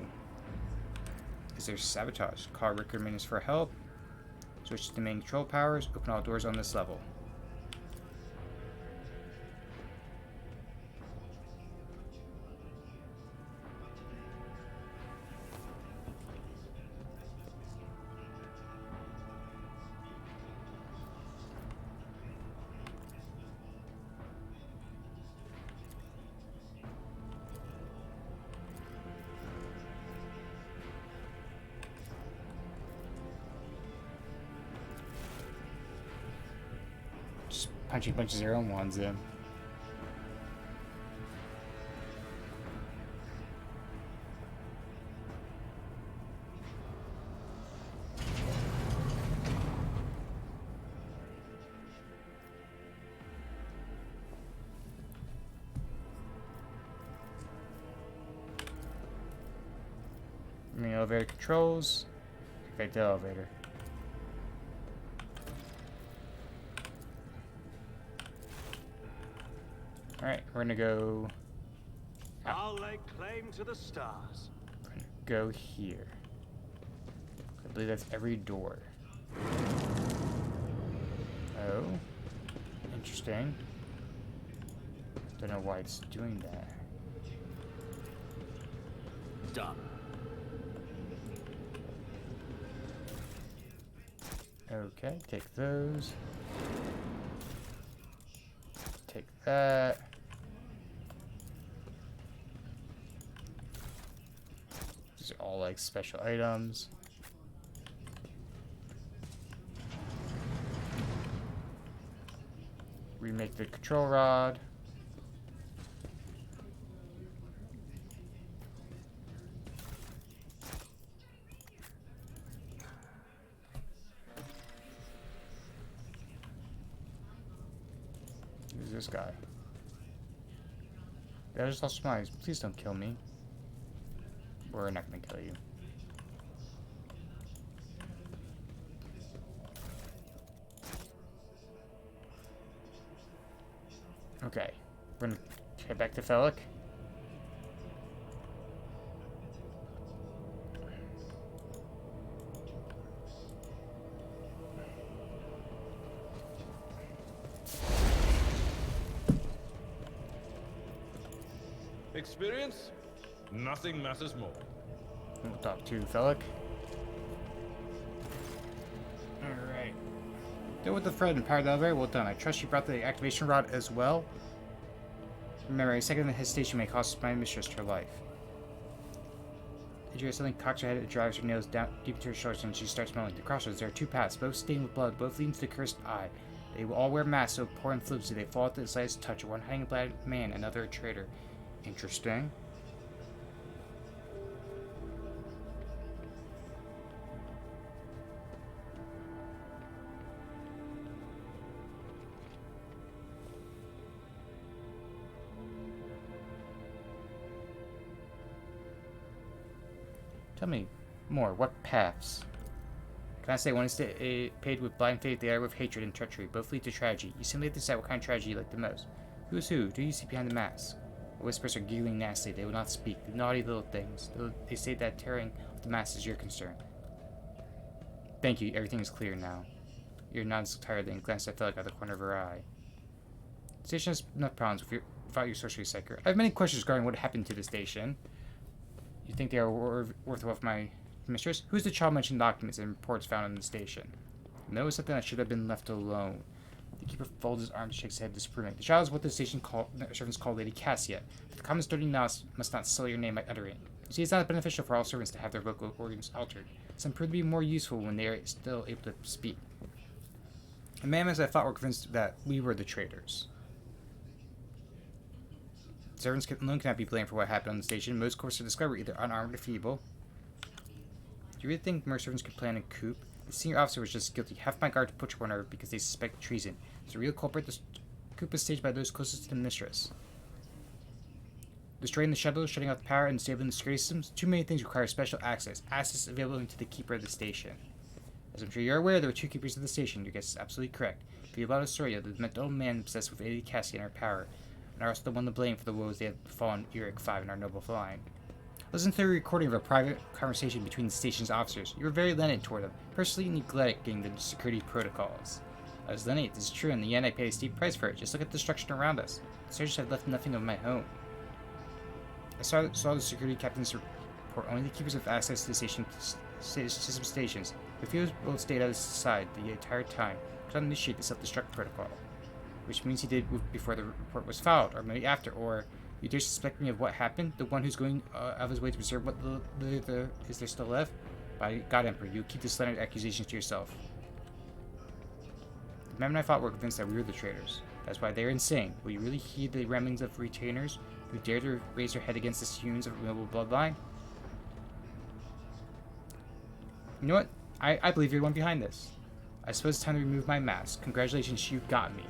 Is there sabotage? Call Ricker Minutes for help. Switch to the main control powers. Open all doors on this level. Punching a bunch of 0 and 1s in. Main elevator controls. Activate the elevator. Alright, we're gonna go out. I'll lay claim to the stars. We're gonna go here. I believe that's every door. Oh. Interesting. Don't know why it's doing that. Done. Okay, take those. Take that. These are all like special items. Remake the control rod. Who's this guy? I just lost my eyes. Please don't kill me. We're not gonna kill you. Okay. We're gonna head back to Felic. Experience? Nothing matters more. We'll talk to Felic. Alright. Deal with the thread and power the elevator. Well done. I trust you brought the activation rod as well. Remember, a second hesitation may cost my mistress her life. Adria suddenly cocks her head and drives her nails down deep into her shoulders and she starts moaning. The crossroads, there are two paths, both stained with blood, both leading to the cursed eye. They will all wear masks so poor and flimsy they fall at the slightest touch. One hiding a black man, another a traitor. Interesting. Tell me more. What paths? Can I say one is paid with blind faith, the other with hatred and treachery. Both lead to tragedy. You simply have to decide what kind of tragedy you like the most. Who is who? Do you see behind the mask? The whispers are giggling nastily. They will not speak. The naughty little things. They say that tearing off the mask is your concern. Thank you. Everything is clear now. Your nods tiredly and glanced at Felic out of the corner of her eye. The station has enough problems without your sorcery psyker. I have many questions regarding what happened to the station. You think they are worthwhile of my mistress? Who's the child mentioned documents and reports found in the station? No, it's something that should have been left alone. The keeper folds his arms and shakes his head disapproving. The child is what the station servants call Lady Cassia. The common sturdy novice must not sully your name by uttering. You see, it's not beneficial for all servants to have their vocal organs altered. Some prove to be more useful when they are still able to speak. The man as I thought were convinced that we were the traitors. Servants alone cannot be blamed for what happened on the station. Most courses of discovery were either unarmed or feeble. Do you really think more servants could plan a coup? The senior officer was just guilty. Half my guard pushed one over because they suspect treason. As a real culprit, the coup was staged by those closest to the mistress. Destroying the shuttle, shutting off the power, and disabling the security systems. Too many things require special access. Access available only to the keeper of the station. As I'm sure you're aware, there were two keepers of the station. Your guess is absolutely correct. If you allow Soria, the mental man obsessed with Lady Cassie and her power, and are also the one to blame for the woes they have befallen Eric 5 and our noble line. Listen to the recording of a private conversation between the station's officers. You were very lenient toward them, personally neglecting the security protocols. I was lenient, this is true, and in the end I paid a steep price for it. Just look at the destruction around us. The soldiers have left nothing of my home. I saw the security captain's report. Only the keepers have access to the system stations. The fields will stay out of sight the entire time. Could not initiate the self-destruct protocol. Which means he did before the report was filed, or maybe after, or you dare suspect me of what happened? The one who's going out of his way to preserve what is there still left? By God, Emperor, you keep the slandered accusations to yourself. The men I fought were convinced that we were the traitors. That's why they're insane. Will you really heed the ramblings of retainers who dare to raise their head against the humans of a noble bloodline? You know what? I believe you're the one behind this. I suppose it's time to remove my mask. Congratulations, you got me.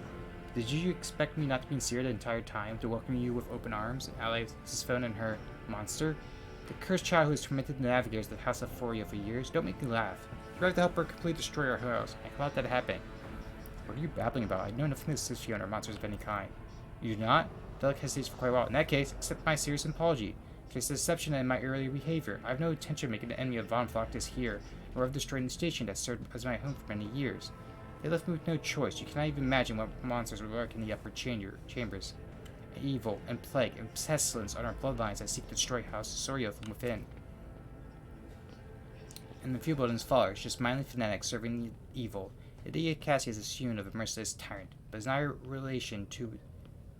Did you expect me not to be sincere the entire time, to welcome you with open arms, and ally Sisphone and her monster? The cursed child who has tormented the navigators of the House of Foria for years? Don't make me laugh. You have to help her completely destroy our house. I cannot let that happen. What are you babbling about? I know nothing of Sisphone or monsters of any kind. You do not? Felic hesitates for quite a while. In that case, accept my serious apology. It's deception and my earlier behavior. I have no intention of making an enemy of Von Floctis here, nor of destroying the station that served as my home for many years. They left me with no choice. You cannot even imagine what monsters lurk in the upper chambers. Evil and plague and pestilence on our bloodlines that seek to destroy House Sorio from within. And the few buildings follow, just mindless fanatics serving the evil. Lady Cassie is assumed of a merciless tyrant, but is not a relation to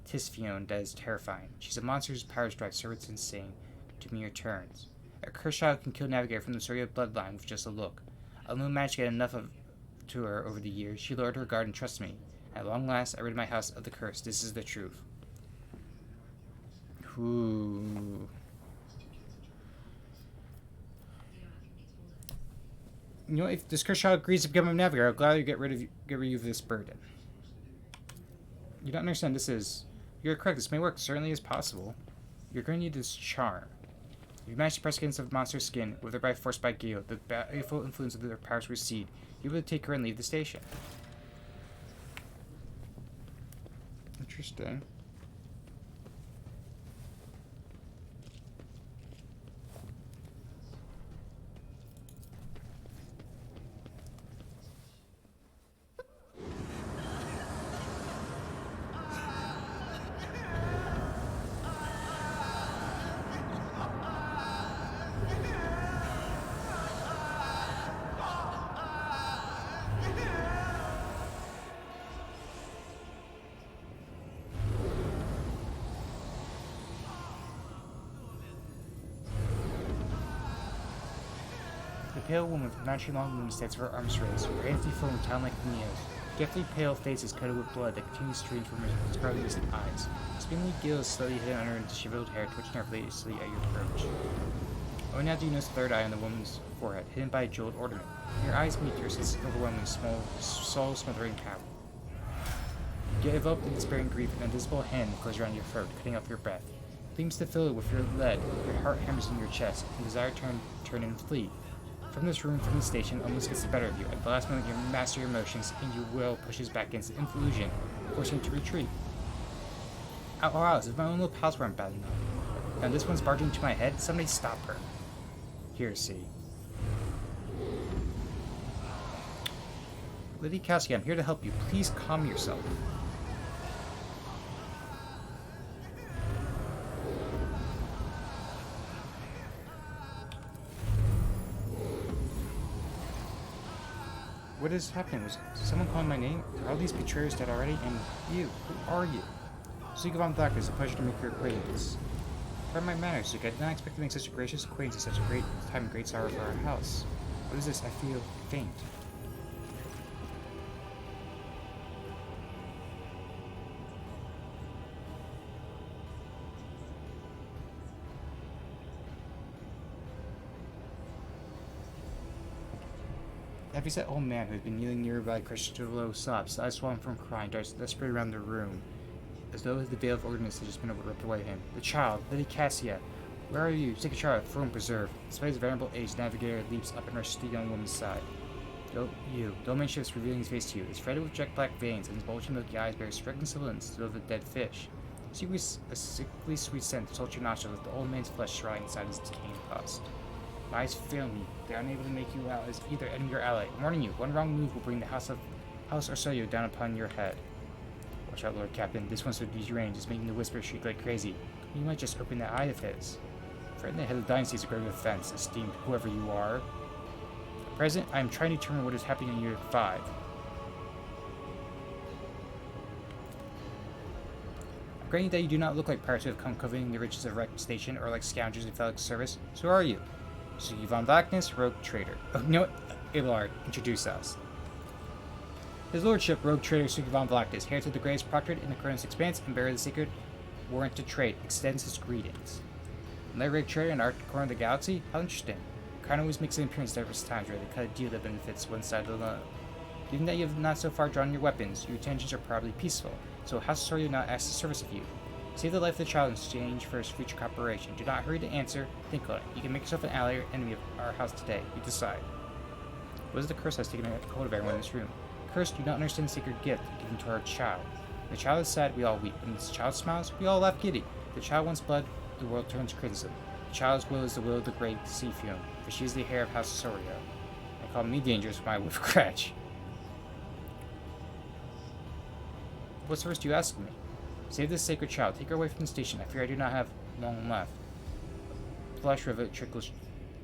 Tisfion that is terrifying. She's a monster whose powers drive servants insane to mere turns. A cursed child can kill Navigator from the Soria bloodline with just a look. Although I managed to get enough of to her over the years, she lowered her guard and trusted me. At long last, I rid my house of the curse. This is the truth. Ooh. You know, if this cursed child agrees to become a navigator, I'll gladly get rid of you of this burden. You don't understand. This is. You're correct. This may work. Certainly is possible. You're going to need this charm. If you manage to press against the monster's skin, whether by force by gale, the baleful influence of their powers recede. You'll be able to take her and leave the station. Interesting. The pale woman with naturally long limbs stands for her arms raised, her hands deformed town like Neo's. Deathly pale face is coated with blood that continues to stream from her scarlet distant eyes. Spindly gills slowly hidden under her disheveled hair twitch nervously at your approach. Only now do you notice the third eye on the woman's forehead, hidden by a jeweled ornament. Your eyes meet yours, this overwhelming, small, soul-smothering power. You get enveloped in despairing grief, an invisible hand closes around your throat, cutting off your breath. Gleams to fill it with your lead, your heart hammers in your chest, and desire to turn and flee. From this room, from the station, almost gets the better of you. At the last moment, you master your emotions, and your will pushes back against the illusion, forcing you to retreat. Ow, as if my own little pals weren't bad enough. Now this one's barging into my head. Somebody stop her. Here, see. Lady Cassie, I'm here to help you. Please calm yourself. What is happening? Was someone calling my name? Are all these betrayers dead already? And you, who are you? Suga von Black, it's a pleasure to make your acquaintance. Pardon my manners, Suga. I did not expect to make such a gracious acquaintance at such a great time and great sorrow for our house. What is this? I feel faint. The heavy-set old man who had been kneeling nearby crushed to low sobs, eyes swollen from crying, darts desperately around the room, as though the veil of ordinance had just been ripped away him. The child, Lady Cassia, where are you? Take a child, throne preserved. Despite his venerable age, the Navigator leaps up and rushes to the young woman's side. The old man shifts, revealing his face to you. It's threaded with jet black veins, and his bulging milky eyes bear striking semblance to those of a dead fish. You see a sickly sweet scent assault your nostrils as the old man's flesh rotting inside his decaying husk. My eyes fail me. They are unable to make you out as either enemy or ally. I'm warning you, one wrong move will bring the House Arsoyo down upon your head. Watch out, Lord Captain. This one's so deranged, is making the whisper shriek like crazy. You might just open that eye of his. Threaten the head of the dynasty is a grave offense, esteemed whoever you are. At present, I am trying to determine what is happening in year 5. Granting that you do not look like pirates who have come coveting the riches of wrecked station, or like scoundrels in Felix service, so who are you? Sugi von Blackness, rogue trader. Oh, you know what? Abelard, introduce us. His lordship, rogue trader Sugi von Blackness, heir to the greatest proctorate in the Cronus Expanse and bearer of the sacred warrant to trade, extends his greetings. Another rogue trader in our corner of the galaxy? How interesting. Crown always makes an appearance diverse times where they cut a deal that benefits one side alone. Given that you have not so far drawn your weapons, your intentions are probably peaceful, so House Soria not ask the service of you. Save the life of the child in exchange for his future cooperation. Do not hurry to answer. Think on it. You can make yourself an ally or enemy of our house today. You decide. What is the curse that's taken hold of everyone in this room? Curse, do not understand the sacred gift given to our child. When the child is sad, we all weep. When the child smiles, we all laugh giddy. If the child wants blood, the world turns crimson. The child's will is the will of the great sea fume, for she is the heir of House Soria. They call me dangerous when I whip scratch. What service do you ask of me? Save this sacred child. Take her away from the station. I fear I do not have long left. A flush rivet trickles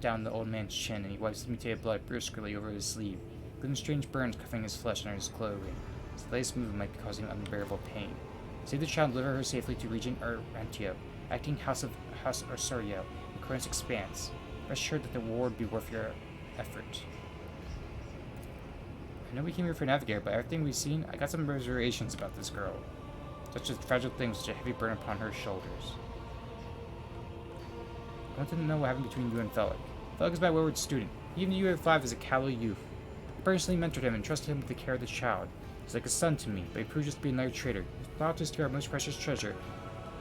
down the old man's chin, and he wipes the mutated blood brusquely over his sleeve, leaving strange burns covering his flesh under his clothing. His latest move might be causing him unbearable pain. Save the child and deliver her safely to Regent Arantio, acting House Arsorio, in Cronus Expanse. Rest assured that the reward would be worth your effort. I know we came here for Navigator, but everything we've seen, I got some reservations about this girl. Such a fragile thing with such a heavy burden upon her shoulders. I want to know what happened between you and Felix. Felix is my wayward student. He knew you at 5 as a callow youth. I personally mentored him and trusted him with the care of the child. He's like a son to me, but he proved just to be another traitor. He thought to steal our most precious treasure,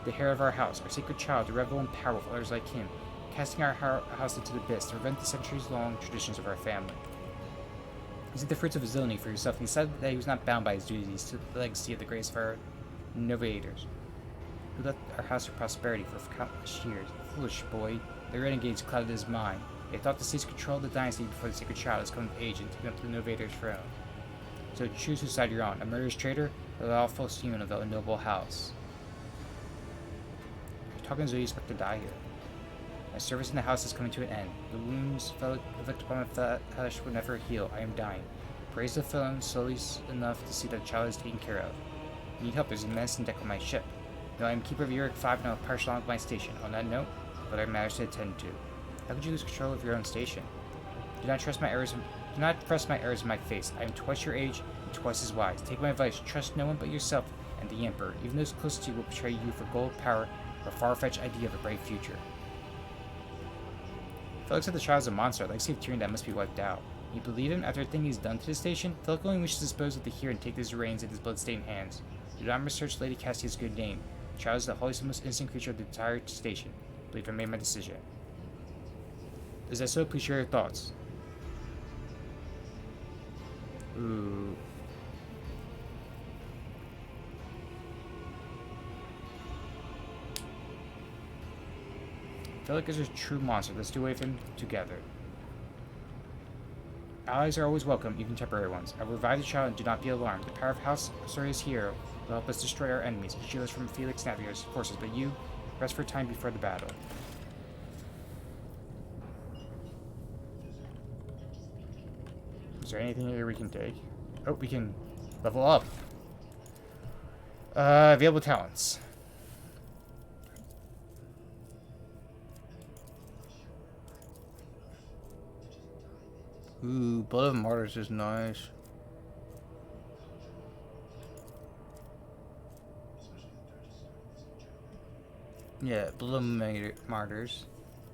the heir of our house, our sacred child, to revel in power with others like him, casting our house into the abyss to prevent the centuries-long traditions of our family. These are the fruits of his villainy for yourself. He said that he was not bound by his duties to the legacy of the greatest of our novators, who left our house of prosperity for countless years. Foolish boy, the renegades clouded his mind. They thought to seize control of the dynasty before the sacred child has come of age and taken up the novator's throne. So choose whose side you're on, a murderous traitor or the lawful seaman of the noble house. You're talking as though you expect to die here. My service in the house is coming to an end. The wounds inflicted upon my flesh will never heal. I am dying. Praise the villain slowly enough to see that the child is taken care of. If you need help, there's a medicine deck on my ship. No, I am keeper of Uric 5 and I will partial on my station. On that note, what I matters to attend to. How could you lose control of your own station? Do not press my errors in my face. I am twice your age and twice as wise. Take my advice. Trust no one but yourself and the Emperor. Even those close to you will betray you for gold, power, or a far-fetched idea of a bright future. Felix said the child is a monster, a legacy of tyranny that must be wiped out. You believe him after everything he's done to the station? Felix only wishes to dispose of the here and take his reins in his bloodstained hands. Do not research Lady Castia's good name. The child is the holiest and most innocent creature of the entire station. I believe I made my decision. Is that so? Please share your thoughts. Ooh. Felix is a true monster. Let's do away with him together. Allies are always welcome, even temporary ones. I will revive the child and do not be alarmed. The power of House Astoria's hero will help us destroy our enemies and shield us from Felix Navigator's forces, but you, rest for a time before the battle. Is there anything here we can take? Oh, we can level up. Available talents. Ooh, Blood of Martyrs is nice. Yeah, Blood of Martyrs.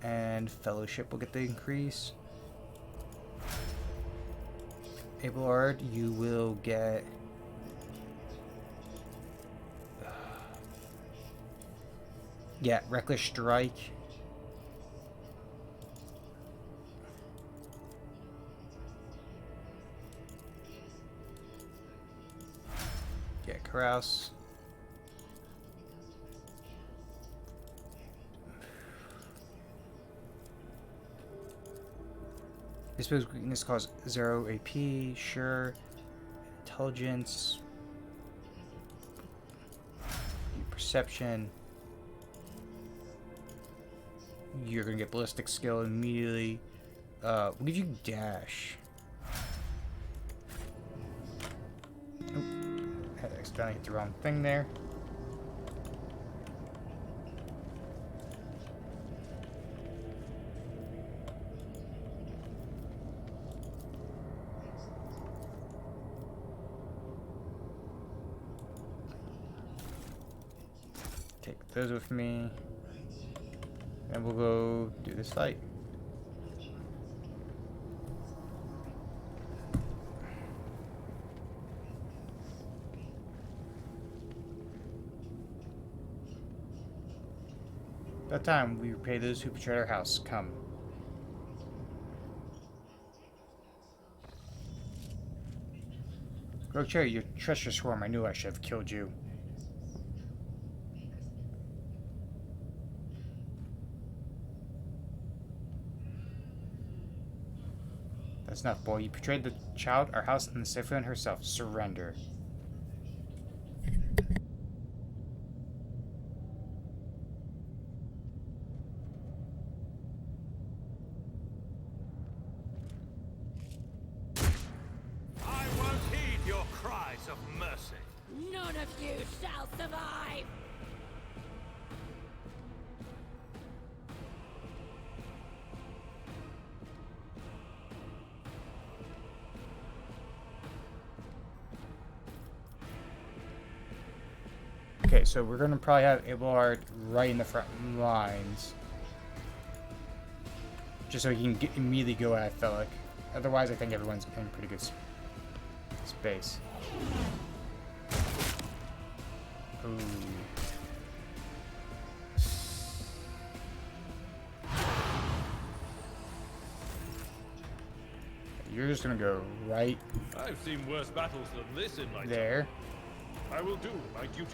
And Fellowship will get the increase. Abelard, you will get... yeah, Reckless Strike. Yeah, Carouse. This weakness causes 0 AP, sure. Intelligence. Perception. You're gonna get ballistic skill immediately. We'll give you dash. Oh, I had to accidentally hit the wrong thing there. Take those with me. And we'll go do this fight. That time we repay those who betrayed our house. Come. Rocher, you treacherous worm. I knew I should have killed you. That's enough, boy. You betrayed the child, our house, and the Siflin herself. Surrender. I won't heed your cries of mercy. None of you shall survive! Okay, so we're gonna probably have Abelard right in the front lines, just so he can immediately go at Felix. Otherwise, I think everyone's in pretty good space. Ooh. You're just gonna go right I've seen worse battles than this in my there. time. I will do my duty.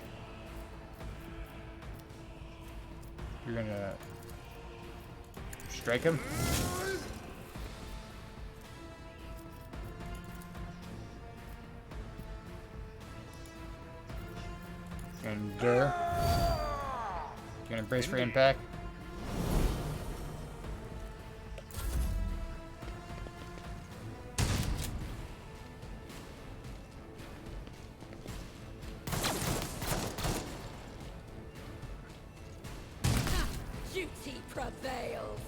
You're gonna strike him. And you're gonna brace for impact. Duty prevails.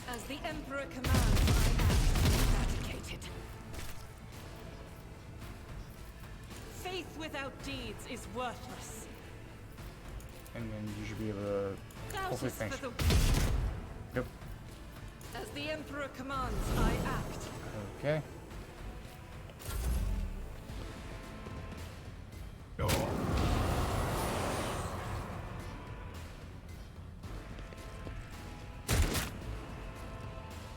As the Emperor commands, I am dedicated. Faith without deeds is worthless. And then you should be able to hopefully Doubt is finish. for the Yep. As the Emperor commands, I act. Okay.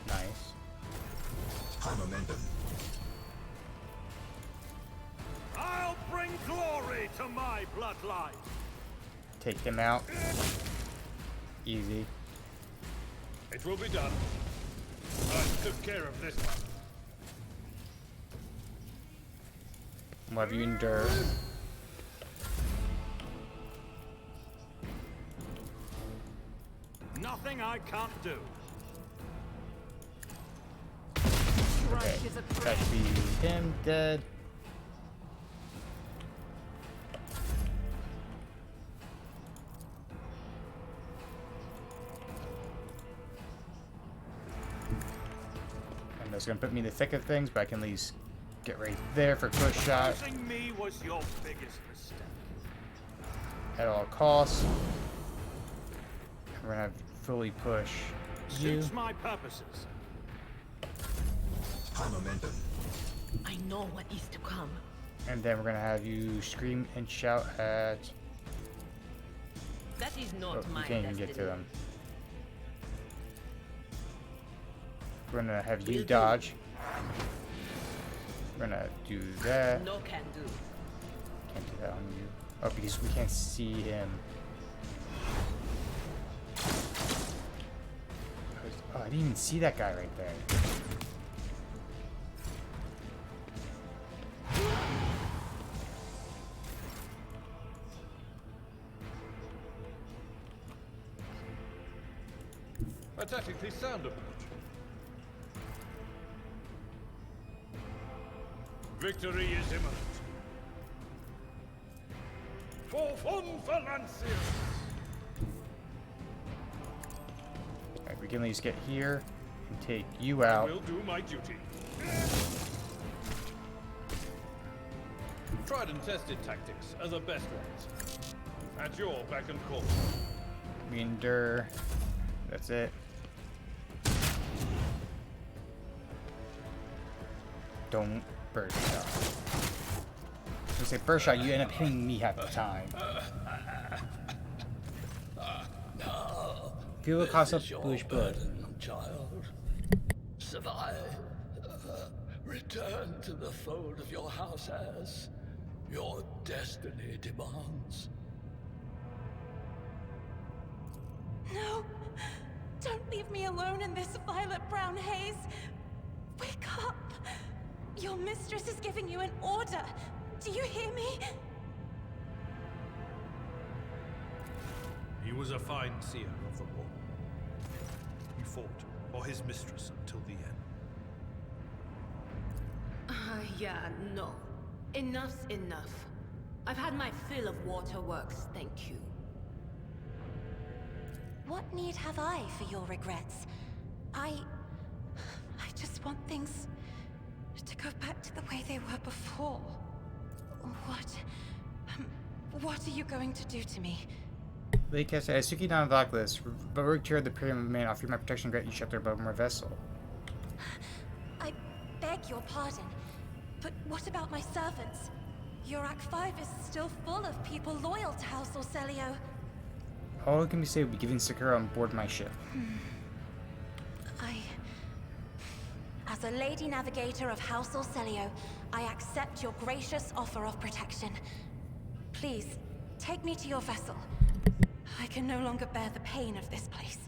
Nice. High momentum. I'll bring glory to my bloodline. Take him out. Easy. It will be done. I took care of this one. We'll have you endure. Nothing I can't do. Okay. That should be him dead. And that's gonna put me in the thick of things, but I can at least get right there for push shot Losing me was your biggest mistake. at all costs. We're gonna have fully push you. Suits my purposes. High momentum. I know what is to come. And then we're gonna have you scream and shout at. That is not Oh, you my can't even destiny. get to them. We're gonna have you Will do. dodge. We're gonna do that. No can do. Can't do that on you. Oh, because we can't see him. Oh, I didn't even see that guy right there. A tactically sound approach. Victory is imminent. For Von Valancius! Alright, we can at least get here and take you I out. will do my duty. Tried and tested tactics are the best ones. At your beck and call. We endure. That's it. Don't burst shot. I was gonna say burst shot, you end up hitting me half the time. Feel the cost of bluish blood. Child, survive. Return to the fold of your house as your destiny demands. No! Don't leave me alone in this violet-brown haze! Wake up! Your mistress is giving you an order! Do you hear me? He was a fine seer of the war. He fought for his mistress until the end. Yeah, no. Enough's enough. I've had my fill of waterworks, thank you. What need have I for your regrets? I just want things to go back to the way they were before. What are you going to do to me? Lady Cassidy, I Suki down the blacklist, but work toward the premium of man offer you my protection and grant you shelter above my vessel. I beg your pardon, but what about my servants? Your Act 5 is still full of people loyal to House Orcelio. All can be saved will be giving Sakura on board my ship. As a Lady Navigator of House Orcelio, I accept your gracious offer of protection. Please, take me to your vessel. I can no longer bear the pain of this place.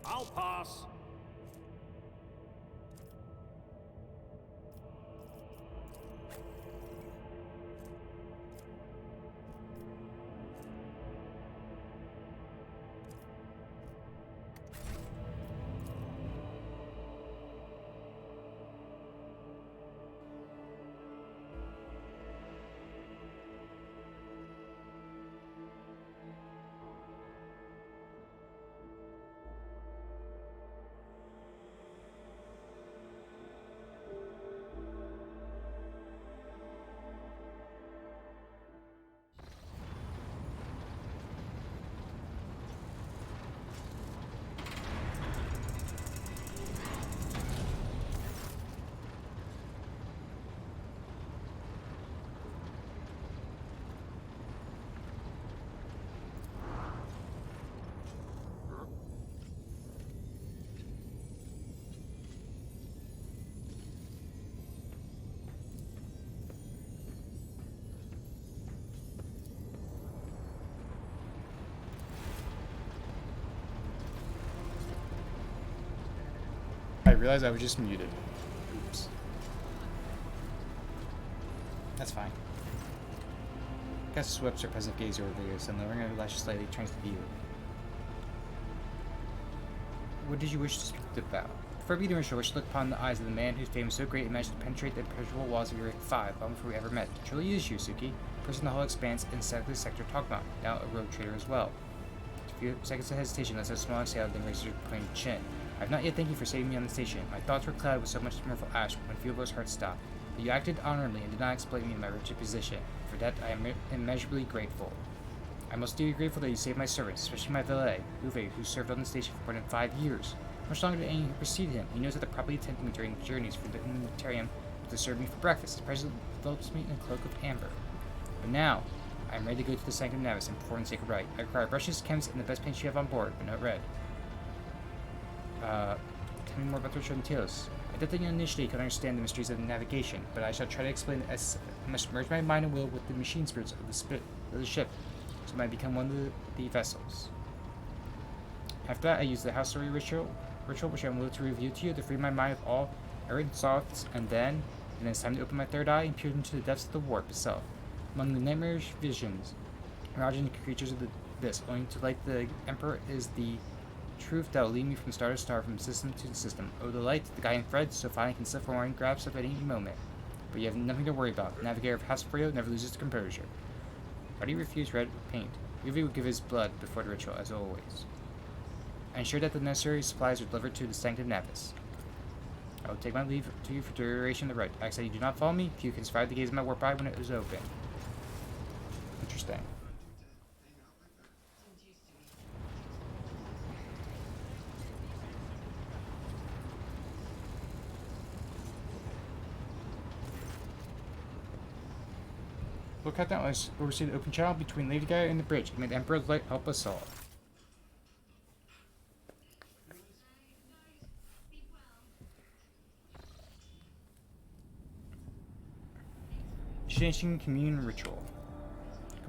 I'll pass. I realized I was just muted. Oops. That's fine. Gus swept her peasant gaze over Vegas and lowering her lashes slightly turns to view. What did you wish to speak about? Before I begin, I wish to look upon the eyes of the man whose fame is so great it managed to penetrate the impenetrable walls of your 5 long before we ever met. Truly is Yusuke, person the whole expanse inside this sector talked about, now a rogue trader as well. A few seconds of hesitation lets a small exhale, then raised her pointed chin. I have not yet thanked you for saving me on the station. My thoughts were clouded with so much mirthful ash when Fieldbo's heart stopped. But you acted honorably and did not exploit me in my wretched position. For that I am immeasurably grateful. I am most deeply grateful that you saved my servants, especially my valet, Uwe, who served on the station for more than 5 years. Much longer than any who preceded him. He knows how to properly attend to me during journeys from the Inventarium to serve me for breakfast. His presence envelops me in a cloak of amber. But now, I am ready to go to the Sanctum Navis and perform the sacred rite. I require brushes, chems, and the best paints you have on board, but not red. Tell me more about the Ritual Tales. I don't think initially could understand the mysteries of navigation, but I shall try to explain the essence of it. I must merge my mind and will with the machine spirits of the ship. so I might become one of the vessels. After that, I use the house story ritual, which I'm willing to reveal to you to free my mind of all errant thoughts, and then it's time to open my third eye and peer into the depths of the warp itself. Among the nightmarish visions, imagining creatures of the abyss, only to light the Emperor is the truth that will lead me from star to star, from system to system. Oh, the light, the guiding thread, so finally I can slip from one grasp at any moment. But you have nothing to worry about. The navigator of Hasbrio never loses his composure. Why do you refuse red paint? Yuvi would give his blood before the ritual, as always. I ensure that the necessary supplies are delivered to the Sanctum Navis. I will take my leave to you for duration of the rite. I ask that you do not follow me, if you can survive the gaze of my warp eye when it is open. Interesting. Look at that. Let's oversee the open channel between Lady Gaia and the bridge. May the Emperor's light help us all. Initiation communion ritual.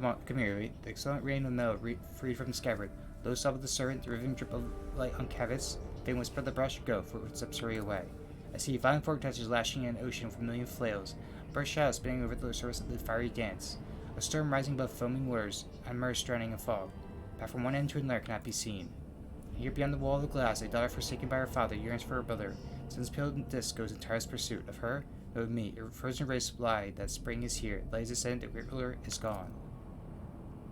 Come here, wait. The excellent rain of metal freed from the scabbard. Low sob of the servant, the riven drip of light on canvas. Fame will spread the brush, go, for it steps hurry away. I see violent fork touches lashing in an ocean with a million flails. Burst shadows spinning over the surface of the fiery dance. A storm rising above foaming waters, and immersed drowning in fog. Path from one end to another cannot be seen. Here beyond the wall of the glass, a daughter forsaken by her father yearns for her brother. Since pale disc goes in tireless pursuit of her, no of me. A frozen race lie that spring is here. Light is ascended, the ruler is gone.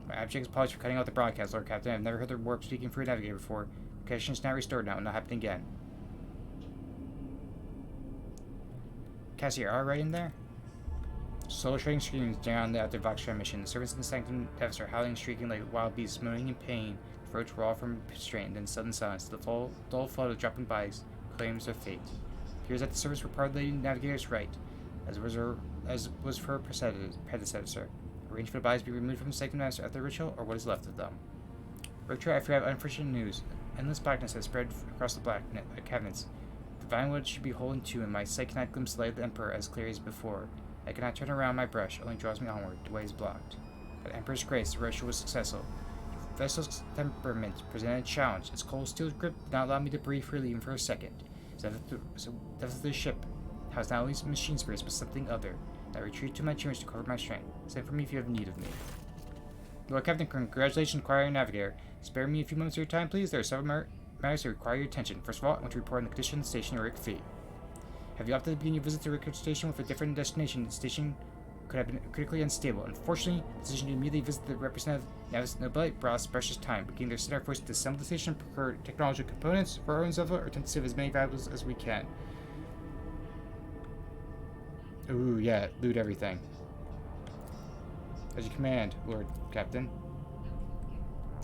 My abject apologies for cutting out the broadcast, Lord Captain. I've never heard the warp speaking for a navigator before. The connection is now restored. Now it will not happen again. Cassie, are you right in there? Soul shredding screams down after Vox transmission. The servants in the Sanctum Navis are howling and shrieking like wild beasts, moaning in pain. The throats raw from strain, then sudden silence. The dull flood of dropping bodies claims their fate. It appears that the servants were part of the navigator's right, as was for her predecessor. Arrange for the bodies to be removed from the Sanctum Navis after the ritual, or what is left of them. Victor, I fear I have unfortunate news. Endless blackness has spread across the cabinets. The vine wood should be whole in two, and my sight cannot glimpse the light of the Emperor as clearly as before. I cannot turn around my brush, only draws me onward. The way is blocked. By the Emperor's grace, the ritual was successful. The vessel's temperament presented a challenge. Its cold steel grip did not allow me to breathe freely even for a second. So the ship housed not only machine spirits, but something other. I retreat to my chambers to cover my strength. Send for me if you have need of me. Lord Captain, congratulations, Inquiring Navigator. Spare me a few moments of your time, please. There are several matters that require your attention. First of all, I want to report on the condition of the station at Rick Fee. Have you opted to begin your visit to Rick Station with a different destination? The station could have been critically unstable. Unfortunately, the decision to immediately visit the representative Navis Nobilite brought us precious time. Beginning their center force to assemble the station, procure technological components for our own level, or attempt to save as many valuables as we can. Ooh, yeah, loot everything. As you command, Lord Captain.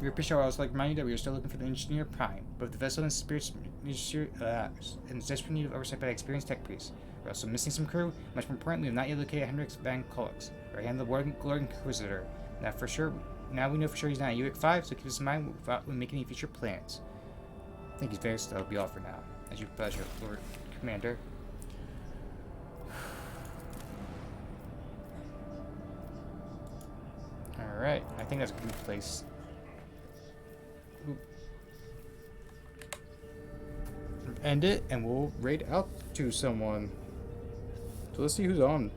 We appreciate I also like to remind you that we are still looking for the Engineer Prime. Both the vessel and spirits in desperate need of oversight by experienced tech priests. We're also missing some crew. Much more importantly, we have not yet located Hendrix Van Kolix, right hand of the Lord Inquisitor. Now we know for sure he's not at UIC 5, so keep this in mind without we make any future plans. Thank you, Varys. That'll be all for now. As your pleasure, Lord Commander. Alright, I think that's a good place. Ooh. End it, and we'll raid out to someone. So let's see who's on.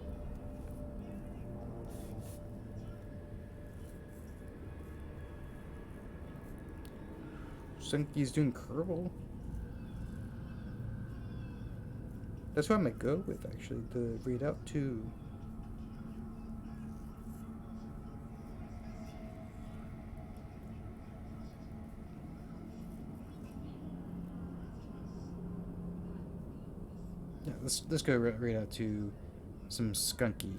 Sunky's doing Kerbal. That's what I might go with, actually, to raid out to. Yeah, let's go right out to some Skunky.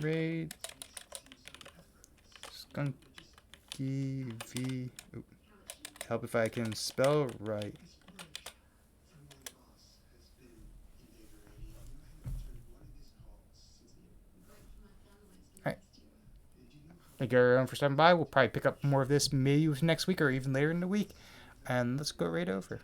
Raid Skunky V. Ooh. Help if I can spell right. Alright. Thank you everyone for stopping by. We'll probably pick up more of this maybe next week or even later in the week. And let's go right over.